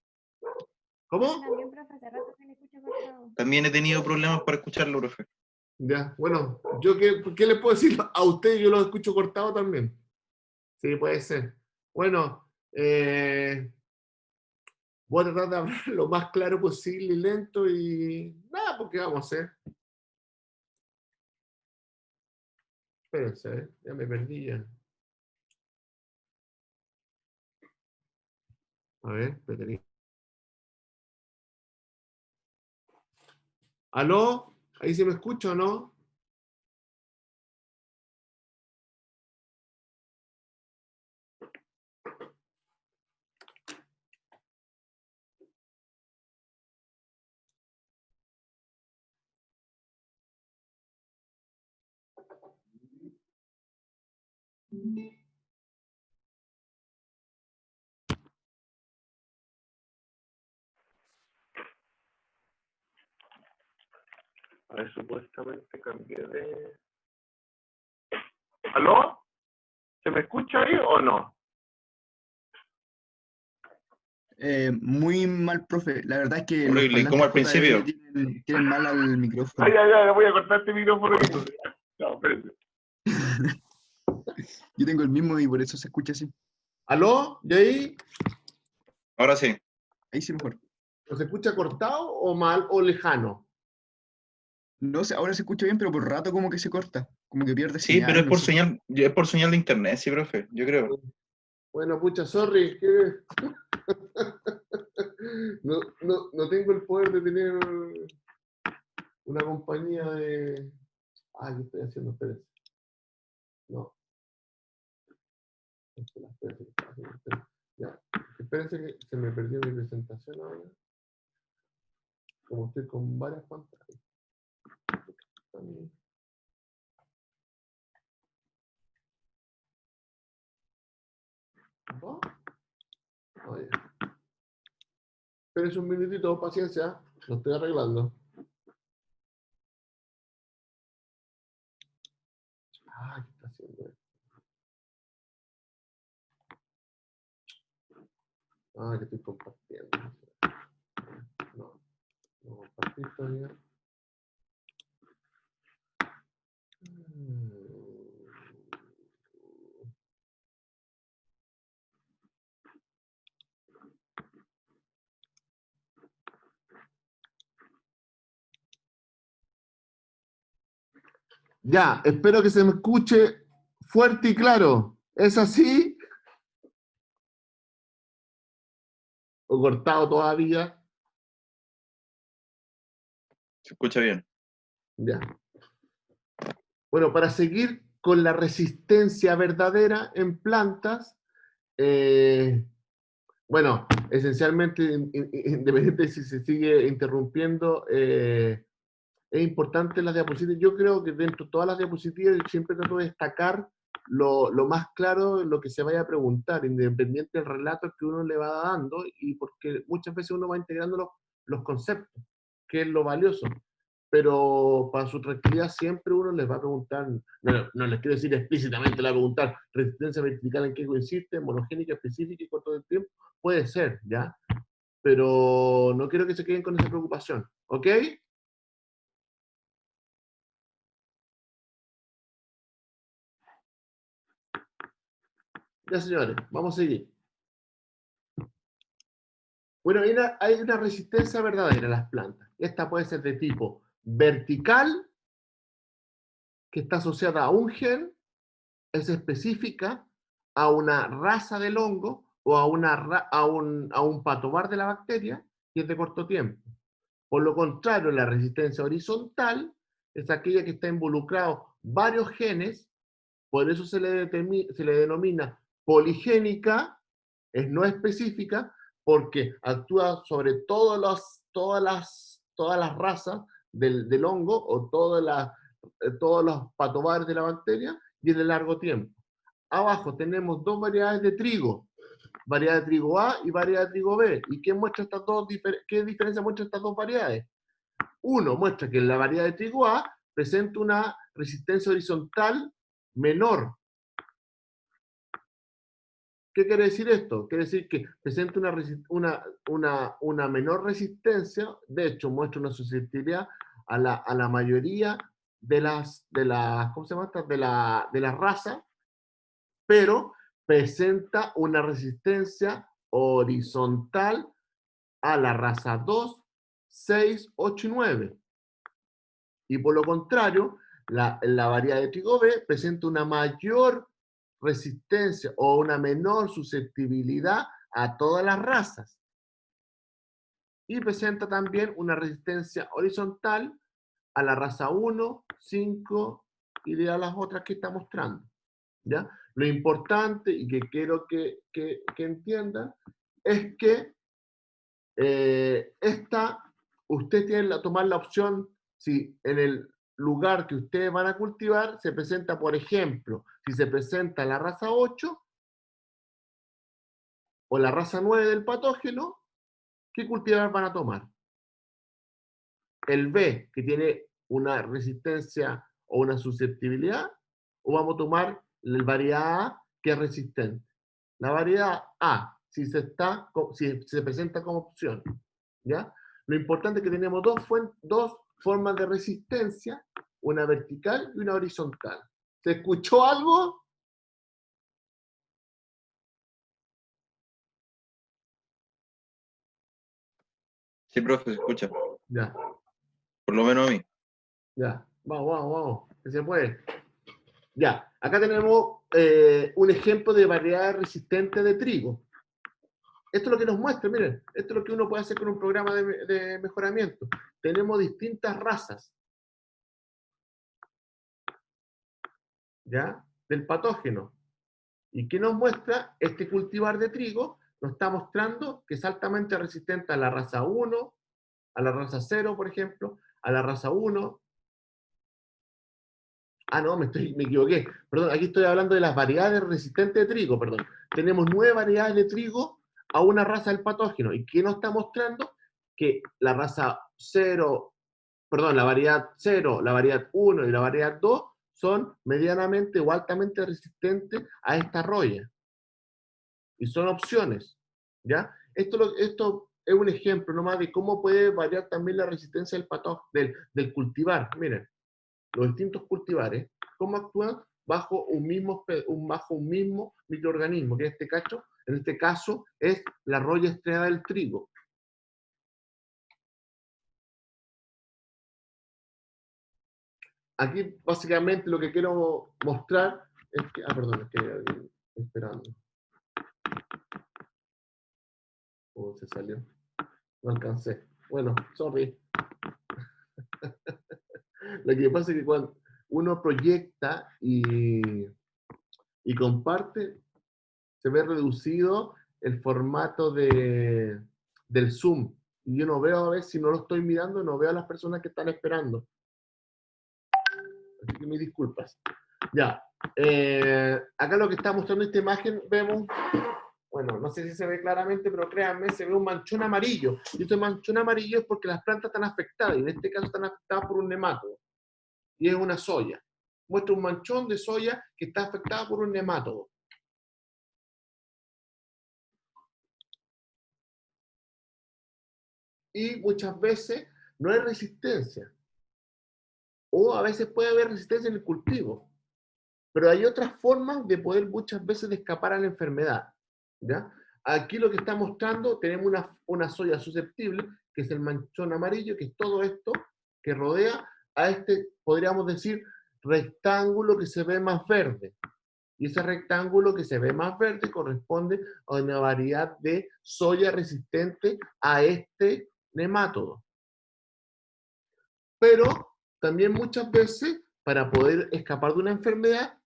¿Cómo? También, profe, hace rato que le escucho cortado. También he tenido problemas para escucharlo, profe. Ya, bueno, yo qué le puedo decir a usted, yo lo escucho cortado también. Sí, puede ser. Bueno, voy a tratar de hablar lo más claro posible y lento y nada, porque vamos a hacer. Espérense, ya me perdí ya. A ver, espérense. ¿Aló? ¿Ahí se me escucha o no? A ver, supuestamente cambié de... ¿Aló? ¿Se me escucha ahí o no? Muy mal, profe. La verdad es que los Horrible, como parlantes al principio. JBL tienen mal al micrófono. Ay, ay, ay, voy a cortar este micrófono. No, espérense. Yo tengo el mismo y por eso se escucha así. ¿Aló? ¿Y ahí? Ahora sí. Ahí sí mejor. ¿Se escucha cortado o mal o lejano? No sé, ahora se escucha bien, pero por rato como que se corta. Como que pierde Sí, pero señal, es no por sé. señal de internet, sí, profe, yo creo. Bueno, pucha, sorry. No tengo el poder de tener una compañía de... Ay, ¿qué estoy haciendo? Espérense. No. Espérense, espérense. Ya. Espérense que se me perdió mi presentación ahora. Como estoy con varias pantallas. ¿No? Oye. Espérense un minutito, paciencia. Lo estoy arreglando. Ah, ¿qué está haciendo esto? Ah, que estoy compartiendo. No, no compartí todavía. Ya, espero que se me escuche fuerte y claro. ¿Es así? ¿O cortado todavía? Se escucha bien. Ya. Bueno, para seguir con la resistencia verdadera en plantas, bueno, esencialmente, independiente de si se sigue interrumpiendo, es importante las diapositivas. Yo creo que dentro de todas las diapositivas yo siempre trato de destacar lo más claro, lo que se vaya a preguntar, independiente del relato que uno le va dando, y porque muchas veces uno va integrando los conceptos, que es lo valioso. Pero para su tranquilidad siempre uno les va a preguntar, no les quiero decir explícitamente, le va a preguntar resistencia vertical en qué consiste, monogénica, específica y cuánto del tiempo, puede ser, ¿ya? Pero no quiero que se queden con esa preocupación, ¿ok? Ya, señores, vamos a seguir. Bueno, hay una resistencia verdadera en las plantas. Esta puede ser de tipo vertical, que está asociada a un gen, es específica a una raza del hongo o a un patobar de la bacteria y es de corto tiempo. Por lo contrario, la resistencia horizontal es aquella que está involucrado varios genes, por eso se le denomina poligénica, es no específica, porque actúa sobre todas las razas del hongo o todos los patobares de la bacteria y es de largo tiempo. Abajo tenemos dos variedades de trigo, variedad de trigo A y variedad de trigo B. ¿Y qué diferencia muestra estas dos variedades? Uno muestra que la variedad de trigo A presenta una resistencia horizontal menor. ¿Qué quiere decir esto? Quiere decir que presenta una menor resistencia, de hecho muestra una susceptibilidad a la mayoría ¿cómo se llama esta? De la raza, pero presenta una resistencia horizontal a la raza 2, 6, 8 y 9. Y por lo contrario, la variedad de trigo B presenta una mayor resistencia o una menor susceptibilidad a todas las razas. Y presenta también una resistencia horizontal a la raza 1, 5 y a las otras que está mostrando. ¿Ya? Lo importante y que quiero que entiendan es que usted tiene que tomar la opción si en el lugar que ustedes van a cultivar se presenta, por ejemplo, si se presenta la raza 8 o la raza 9 del patógeno, ¿qué cultivar van a tomar? El B, que tiene una resistencia o una susceptibilidad, o vamos a tomar la variedad A, que es resistente. La variedad A, si se presenta como opción, ¿ya? Lo importante es que tenemos dos formas de resistencia, una vertical y una horizontal. ¿Se escuchó algo? Sí, profe, se escucha. Ya, Por lo menos a mí. ya. Vamos. Que se puede. Ya, acá tenemos un ejemplo de variedad resistente de trigo. Esto es lo que nos muestra, miren, esto es lo que uno puede hacer con un programa de mejoramiento. Tenemos distintas razas, ¿ya? Del patógeno. ¿Y qué nos muestra? Este cultivar de trigo nos está mostrando que es altamente resistente a la raza 1, a la raza 0, por ejemplo, a la raza 1. Ah, no, me equivoqué. Perdón, aquí estoy hablando de las variedades resistentes de trigo, perdón. Tenemos 9 variedades de trigo a una raza del patógeno. ¿Y qué nos está mostrando? Que la raza 0, perdón, la variedad 0, la variedad 1 y la variedad 2 son medianamente o altamente resistentes a esta roya. Y son opciones, ¿ya? Esto es un ejemplo nomás de cómo puede variar también la resistencia del del cultivar. Miren, los distintos cultivares, cómo actúan bajo un mismo microorganismo, que en este caso es la roya estriada del trigo. Aquí básicamente lo que quiero mostrar es que, perdón, es que estoy esperando. Se salió. No alcancé. Bueno, sorry. Lo que pasa es que cuando uno proyecta y comparte, se ve reducido el formato del Zoom. Y yo no veo, a ver si no lo estoy mirando, no veo a las personas que están esperando. Así que mis disculpas. Ya. Acá lo que está mostrando esta imagen, vemos, bueno, no sé si se ve claramente, pero créanme, se ve un manchón amarillo. Y este manchón amarillo es porque las plantas están afectadas, y en este caso están afectadas por un nemátodo. Y es una soya. Muestra un manchón de soya que está afectada por un nemátodo. Y muchas veces no hay resistencia. O a veces puede haber resistencia en el cultivo. Pero hay otras formas de poder muchas veces de escapar a la enfermedad, ¿ya? Aquí lo que está mostrando, tenemos una soya susceptible, que es el manchón amarillo, que es todo esto que rodea a este, podríamos decir, rectángulo que se ve más verde. Y ese rectángulo que se ve más verde corresponde a una variedad de soya resistente a este nemátodo. Pero también muchas veces, para poder escapar de una enfermedad,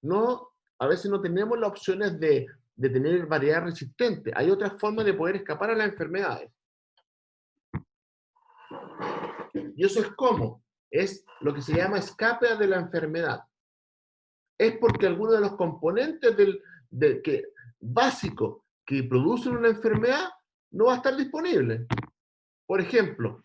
a veces no tenemos las opciones de tener variedad resistente. Hay otras formas de poder escapar a las enfermedades. Y eso es cómo. Es lo que se llama escape de la enfermedad. Es porque alguno de los componentes básicos que producen una enfermedad no va a estar disponible. Por ejemplo,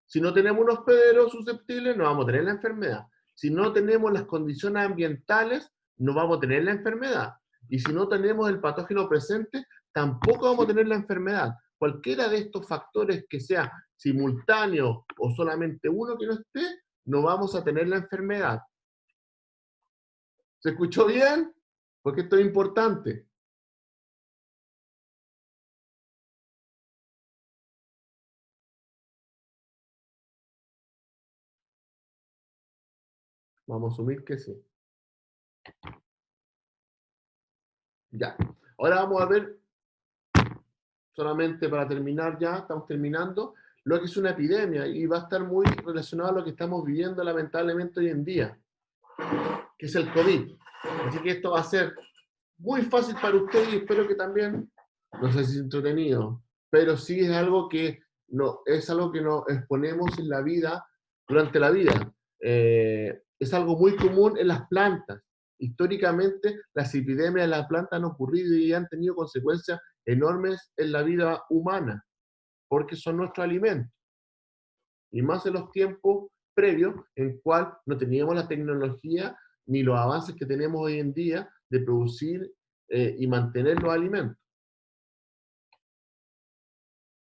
si no tenemos un hospedero susceptible, no vamos a tener la enfermedad. Si no tenemos las condiciones ambientales, no vamos a tener la enfermedad. Y si no tenemos el patógeno presente, tampoco vamos a tener la enfermedad. Cualquiera de estos factores que sea simultáneo o solamente uno que no esté, no vamos a tener la enfermedad. ¿Se escuchó bien? Porque esto es importante. Vamos a asumir que sí. Ya. Ahora vamos a ver, solamente para terminar ya, estamos terminando, lo que es una epidemia y va a estar muy relacionado a lo que estamos viviendo lamentablemente hoy en día, que es el COVID. Así que esto va a ser muy fácil para ustedes y espero que también, no sé si es entretenido, pero sí es algo que no, es algo que nos exponemos en la vida, durante la vida. Es algo muy común en las plantas. Históricamente, las epidemias de las plantas han ocurrido y han tenido consecuencias enormes en la vida humana, porque son nuestro alimento. Y más en los tiempos previos, en cual no teníamos la tecnología ni los avances que tenemos hoy en día de producir y mantener los alimentos.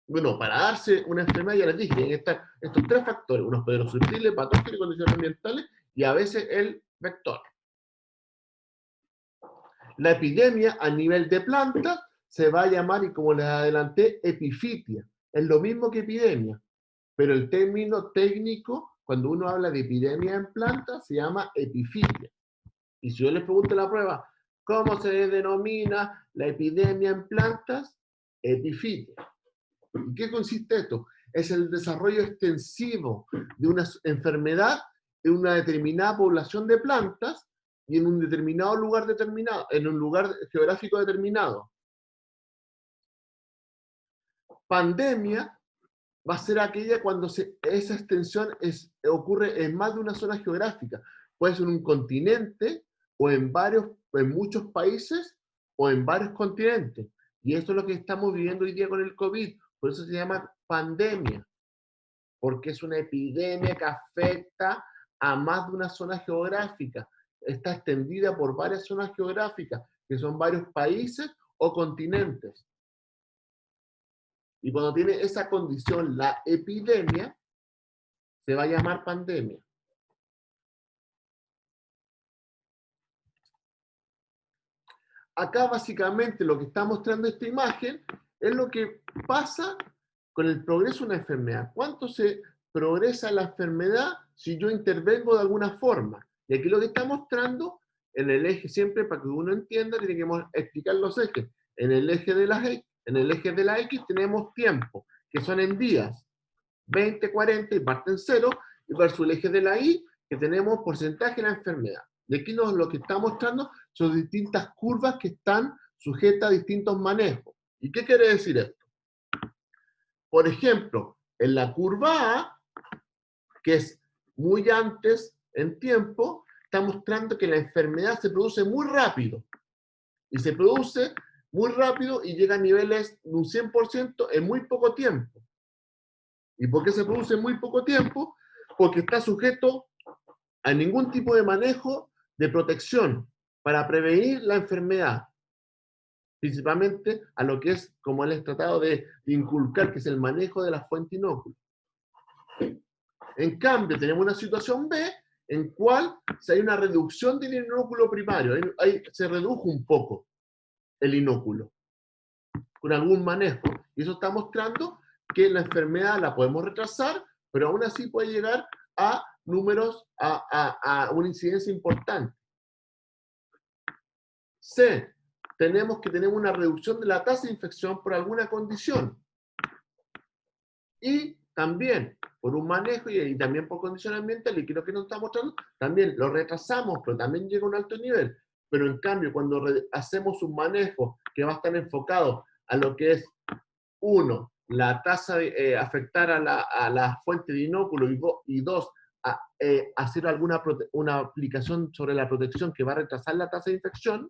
Bueno, para darse una enfermedad, ya les dije, tienen que estar estos tres factores, unos poderes susceptibles, patógenos, condiciones ambientales y a veces el vector. La epidemia a nivel de plantas se va a llamar, y como les adelanté, epifitia. Es lo mismo que epidemia, pero el término técnico, cuando uno habla de epidemia en plantas, se llama epifitia. Y si yo les pregunto en la prueba, ¿cómo se denomina la epidemia en plantas? Epifitia. ¿En qué consiste esto? Es el desarrollo extensivo de una enfermedad en una determinada población de plantas y en un determinado lugar determinado, en un lugar geográfico determinado. Pandemia va a ser aquella cuando esa extensión ocurre en más de una zona geográfica. Puede ser en un continente o en muchos países o en varios continentes. Y esto es lo que estamos viviendo hoy día con el COVID. Por eso se llama pandemia, porque es una epidemia que afecta a más de una zona geográfica. Está extendida por varias zonas geográficas, que son varios países o continentes. Y cuando tiene esa condición, la epidemia, se va a llamar pandemia. Acá básicamente lo que está mostrando esta imagen es lo que pasa con el progreso de una enfermedad. ¿Cuánto se progresa la enfermedad si yo intervengo de alguna forma? Y aquí lo que está mostrando en el eje, siempre para que uno entienda, tiene que explicar los ejes. En el eje de la X tenemos tiempo, que son en días, 20, 40 y parten 0, y versus el eje de la Y, que tenemos porcentaje de la enfermedad. Y aquí lo que está mostrando son distintas curvas que están sujetas a distintos manejos. ¿Y qué quiere decir esto? Por ejemplo, en la curva A, que es muy antes en tiempo, está mostrando que la enfermedad se produce muy rápido. Y se produce muy rápido y llega a niveles de un 100% en muy poco tiempo. ¿Y por qué se produce en muy poco tiempo? Porque está sujeto a ningún tipo de manejo de protección para prevenir la enfermedad, principalmente a lo que es, como les he tratado de inculcar, que es el manejo de la fuente inócula. En cambio, tenemos una situación B, en cual si hay una reducción del inóculo primario, ahí se redujo un poco el inóculo, con algún manejo. Y eso está mostrando que la enfermedad la podemos retrasar, pero aún así puede llegar a números, a una incidencia importante. C, tenemos que tener una reducción de la tasa de infección por alguna condición. Y también por un manejo y también por condición ambiental, y creo que nos está mostrando, también lo retrasamos, pero también llega a un alto nivel. Pero en cambio, cuando hacemos un manejo que va a estar enfocado a lo que es, uno, la tasa de afectar a la fuente de inóculo, y dos, hacer una aplicación sobre la protección que va a retrasar la tasa de infección,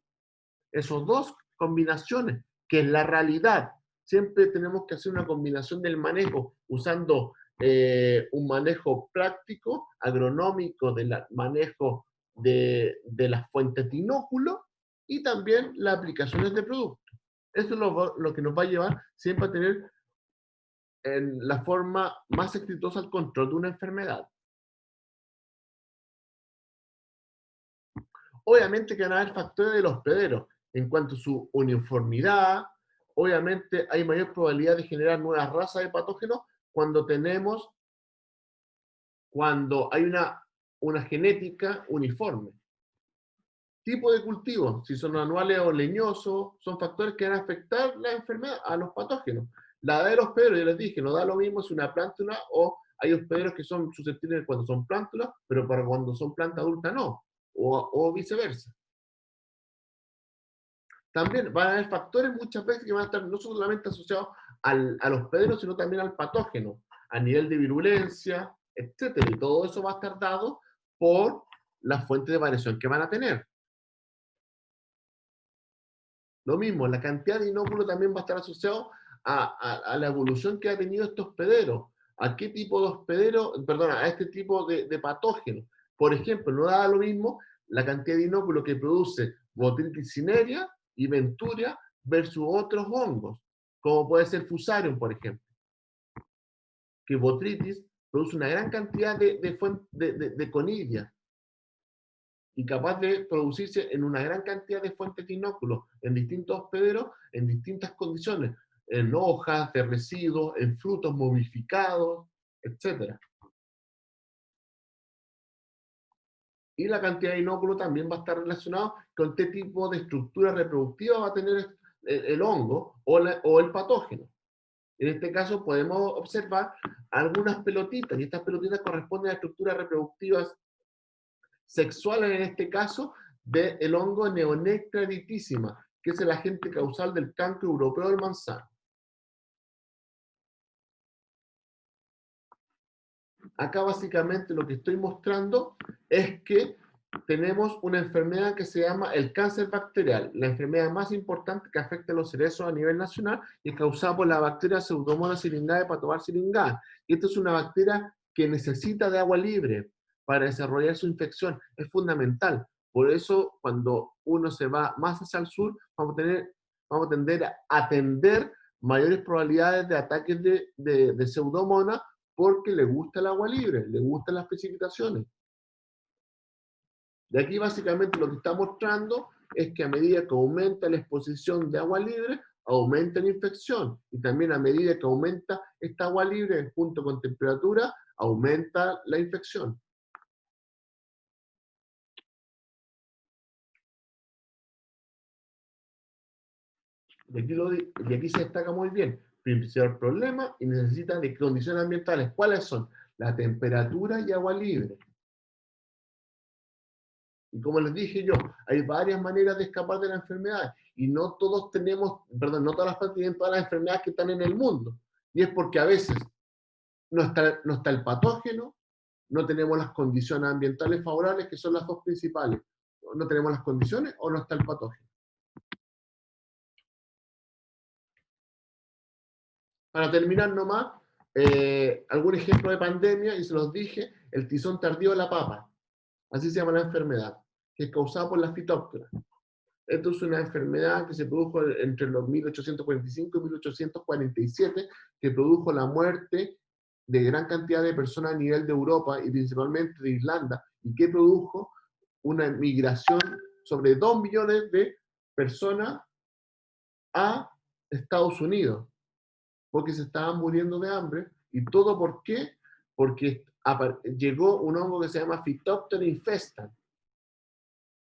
esos dos combinaciones, que es la realidad, siempre tenemos que hacer una combinación del manejo, usando un manejo práctico, agronómico, del manejo de las fuentes de inóculo, y también las aplicaciones de productos. Eso es lo que nos va a llevar siempre a tener en la forma más exitosa el control de una enfermedad. Obviamente que van a haber factores de los hospederos en cuanto a su uniformidad. Obviamente hay mayor probabilidad de generar nuevas razas de patógenos cuando hay una genética uniforme. Tipo de cultivo, si son anuales o leñosos, son factores que van a afectar la enfermedad a los patógenos. La edad de los hospederos, ya les dije, no da lo mismo si una plántula o hay hospederos que son susceptibles cuando son plántulas, pero para cuando son planta adulta no, o viceversa. También van a haber factores muchas veces que van a estar no solamente asociados al hospedero, sino también al patógeno, a nivel de virulencia, etcétera. Y todo eso va a estar dado por las fuentes de variación que van a tener. Lo mismo, la cantidad de inóculo también va a estar asociado a la evolución que ha tenido este hospedero. ¿A qué tipo de hospedero? Perdón, a este tipo de patógeno. Por ejemplo, no da lo mismo la cantidad de inóculo que produce Botrytis cinerea y Venturi versus otros hongos, como puede ser Fusarium, por ejemplo. Que Botrytis produce una gran cantidad de conidia y capaz de producirse en una gran cantidad de fuentes de inóculos en distintos hospederos, en distintas condiciones, en hojas, de residuos, en frutos momificados, etc. Y la cantidad de inóculo también va a estar relacionado con qué tipo de estructura reproductiva va a tener el hongo o el patógeno. En este caso podemos observar algunas pelotitas, y estas pelotitas corresponden a estructuras reproductivas sexuales, en este caso, del hongo Neonectra editissima, que es el agente causal del cancro europeo del manzano. Acá básicamente lo que estoy mostrando es que tenemos una enfermedad que se llama el cáncer bacterial, la enfermedad más importante que afecta a los cerezos a nivel nacional y es causada por la bacteria Pseudomonas syringae pathobar syringae. Y esta es una bacteria que necesita de agua libre para desarrollar su infección, es fundamental. Por eso, cuando uno se va más hacia el sur, vamos a tender a atender mayores probabilidades de ataques de Pseudomonas porque le gusta el agua libre, le gustan las precipitaciones. De aquí básicamente lo que está mostrando es que a medida que aumenta la exposición de agua libre, aumenta la infección. Y también a medida que aumenta esta agua libre junto con temperatura, aumenta la infección. Y aquí se destaca muy bien. Principal problema y necesita de condiciones ambientales. ¿Cuáles son? La temperatura y agua libre. Y como les dije yo, hay varias maneras de escapar de la enfermedad. Y no todos tenemos, perdón, no todas las plantas tienen todas las enfermedades que están en el mundo. Y es porque a veces no está el patógeno, no tenemos las condiciones ambientales favorables, que son las dos principales. No tenemos las condiciones o no está el patógeno. Para terminar nomás, algún ejemplo de pandemia, y se los dije, el tizón tardío de la papa. Así se llama la enfermedad, que es causada por la Phytophthora. Esto es una enfermedad que se produjo entre los 1845 y 1847, que produjo la muerte de gran cantidad de personas a nivel de Europa y principalmente de Irlanda, y que produjo una migración sobre 2 millones de personas a Estados Unidos, porque se estaban muriendo de hambre. ¿Y todo por qué? Porque llegó un hongo que se llama Phytophthora infestans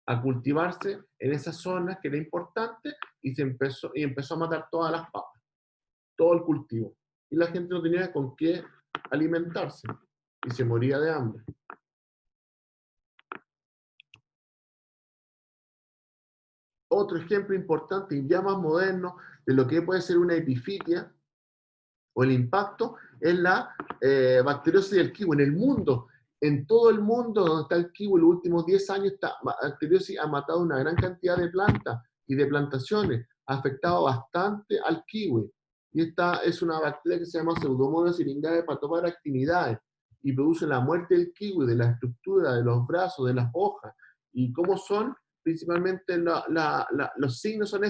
a cultivarse en esas zonas que era importante y empezó a matar todas las papas, todo el cultivo. Y la gente no tenía con qué alimentarse y se moría de hambre. Otro ejemplo importante y ya más moderno de lo que puede ser una epifitia o el impacto es la bacteriosis del kiwi. En el mundo, en todo el mundo donde está el kiwi, los últimos 10 años, esta bacteriosis ha matado una gran cantidad de plantas y de plantaciones, ha afectado bastante al kiwi. Y esta es una bacteria que se llama Pseudomonas syringae pathobar actinidae y produce la muerte del kiwi, de la estructura, de los brazos, de las hojas. ¿Y cómo son? Principalmente los signos son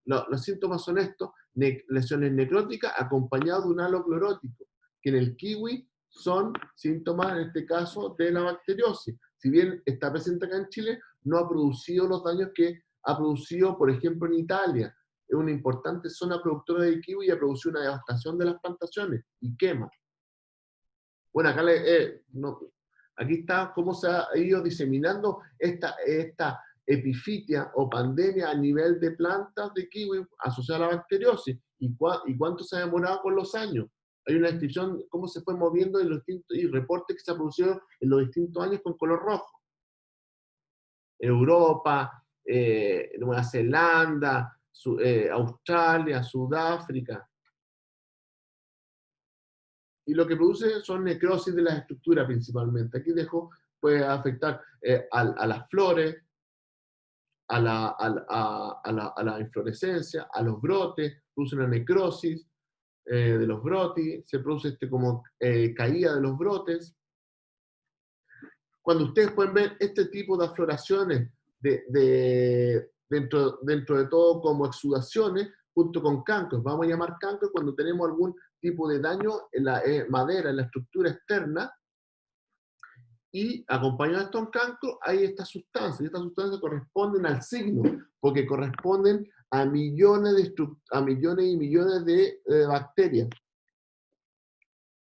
los síntomas son estos: lesiones necróticas acompañadas de un halo clorótico, que en el kiwi son síntomas, en este caso, de la bacteriosis. Si bien está presente acá en Chile, no ha producido los daños que ha producido, por ejemplo, en Italia. Es una importante zona productora de kiwi y ha producido una devastación de las plantaciones y quema. Bueno, aquí está cómo se ha ido diseminando esta epifitia o pandemia a nivel de plantas de kiwi asociada a la bacteriosis. ¿Y cuánto se ha demorado con los años? Hay una descripción de cómo se fue moviendo en los distintos, y reportes que se han producido en los distintos años con color rojo. Europa, Nueva Zelanda, Australia, Sudáfrica. Y lo que produce son necrosis de las estructuras principalmente. Aquí puede afectar a las flores, a la inflorescencia, a los brotes, produce una necrosis de los brotes, se produce como caída de los brotes. Cuando ustedes pueden ver este tipo de afloraciones dentro de todo como exudaciones, junto con cancros, vamos a llamar cancros cuando tenemos algún tipo de daño en la madera, en la estructura externa, y acompañado de estos cancros hay estas sustancias, y estas sustancias corresponden al signo, porque corresponden a millones y millones de bacterias.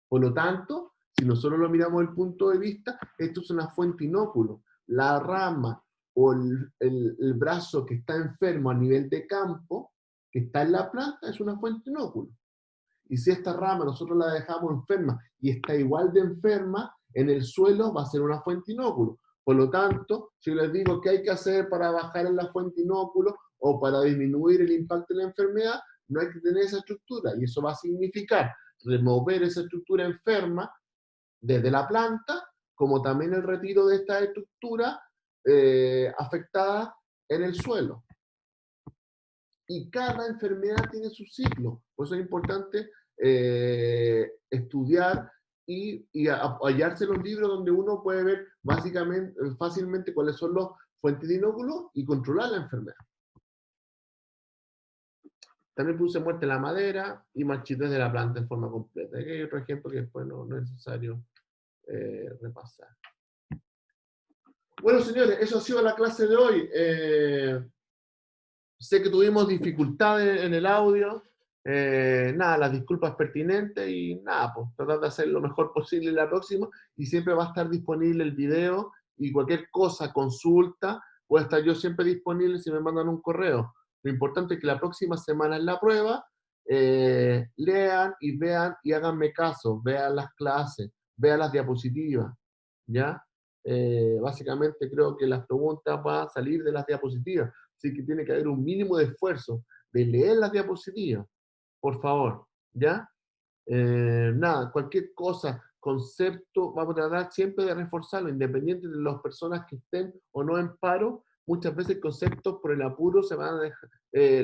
Por lo tanto, si nosotros lo miramos desde el punto de vista, esto es una fuente inóculo. La rama o el brazo que está enfermo a nivel de campo, que está en la planta, es una fuente inóculo. Y si esta rama nosotros la dejamos enferma y está igual de enferma, en el suelo va a ser una fuente inóculo. Por lo tanto, si les digo qué hay que hacer para bajar en la fuente inóculo o para disminuir el impacto de la enfermedad, no hay que tener esa estructura. Y eso va a significar remover esa estructura enferma desde la planta, como también el retiro de esta estructura afectada en el suelo. Y cada enfermedad tiene su ciclo. Por eso es importante estudiar y hallarse los libros donde uno puede ver básicamente, fácilmente cuáles son las fuentes de inóculos y controlar la enfermedad. También produce muerte en la madera y marchitez de la planta en forma completa. Aquí hay otro ejemplo que después no es necesario repasar. Bueno, señores, eso ha sido la clase de hoy. Sé que tuvimos dificultades en el audio. Nada, las disculpas pertinentes y nada, pues tratar de hacer lo mejor posible la próxima, y siempre va a estar disponible el video y cualquier cosa, consulta, voy a estar yo siempre disponible si me mandan un correo. Lo importante es que la próxima semana en la prueba lean y vean y háganme caso, vean las clases, vean las diapositivas, ¿ya? Básicamente creo que las preguntas van a salir de las diapositivas, así que tiene que haber un mínimo de esfuerzo de leer las diapositivas, por favor, ¿ya? Nada, cualquier cosa, concepto, vamos a tratar siempre de reforzarlo, independiente de las personas que estén o no en paro. Muchas veces conceptos por el apuro se van a dejar,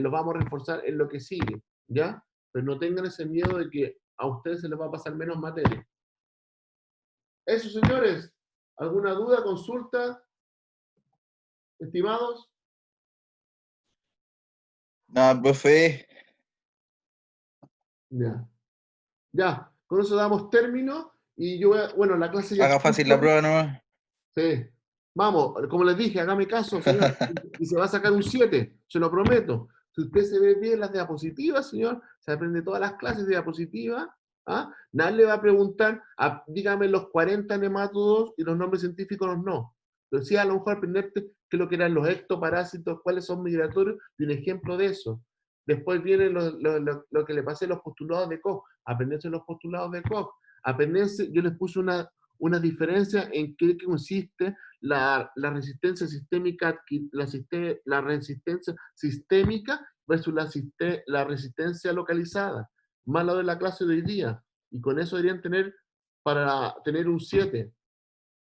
los vamos a reforzar en lo que sigue, ¿ya? Pero no tengan ese miedo de que a ustedes se les va a pasar menos materia. Eso, señores. ¿Alguna duda, consulta? Estimados. Nada, profe. Ya. Ya, con eso damos término y yo voy a, bueno, la clase ya... Haga fácil la prueba nomás. Sí. Vamos, como les dije, hágame caso, señor, y se va a sacar un 7, se lo prometo. Si usted se ve bien las diapositivas, señor, se aprende todas las clases de diapositivas, ¿ah? Nadie le va a preguntar, dígame los 40 nemátodos y los nombres científicos no. Pero sí, a lo mejor aprenderte qué es lo que eran los ectoparásitos, cuáles son migratorios, y un ejemplo de eso. Después viene lo que le pasé, los postulados de Koch, aprenderse los postulados de Koch, aprenderse, yo les puse una diferencia en qué consiste la resistencia sistémica, la resistencia sistémica versus la resistencia localizada, más lo de la clase de hoy día, y con eso deberían tener, para tener un 7,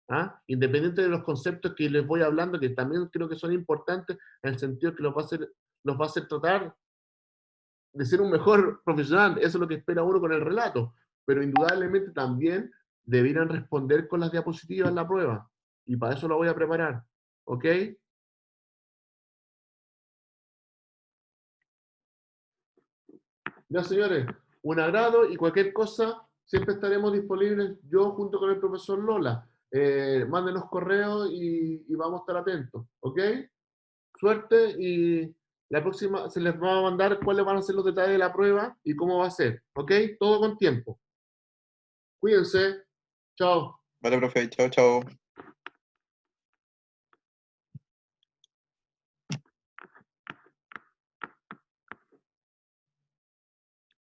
¿ah? Independiente de los conceptos que les voy hablando, que también creo que son importantes, en el sentido que los va a hacer tratar de ser un mejor profesional. Eso es lo que espera uno con el relato, pero indudablemente también debieran responder con las diapositivas en la prueba, y para eso lo voy a preparar, ¿ok? Ya, señores, un agrado, y cualquier cosa siempre estaremos disponibles, yo junto con el profesor Lola. Mándenos correos y vamos a estar atentos, ¿ok? Suerte, y la próxima se les va a mandar cuáles van a ser los detalles de la prueba y cómo va a ser, ¿ok? Todo con tiempo. Cuídense. Chao. Vale, profe. Chao, chao.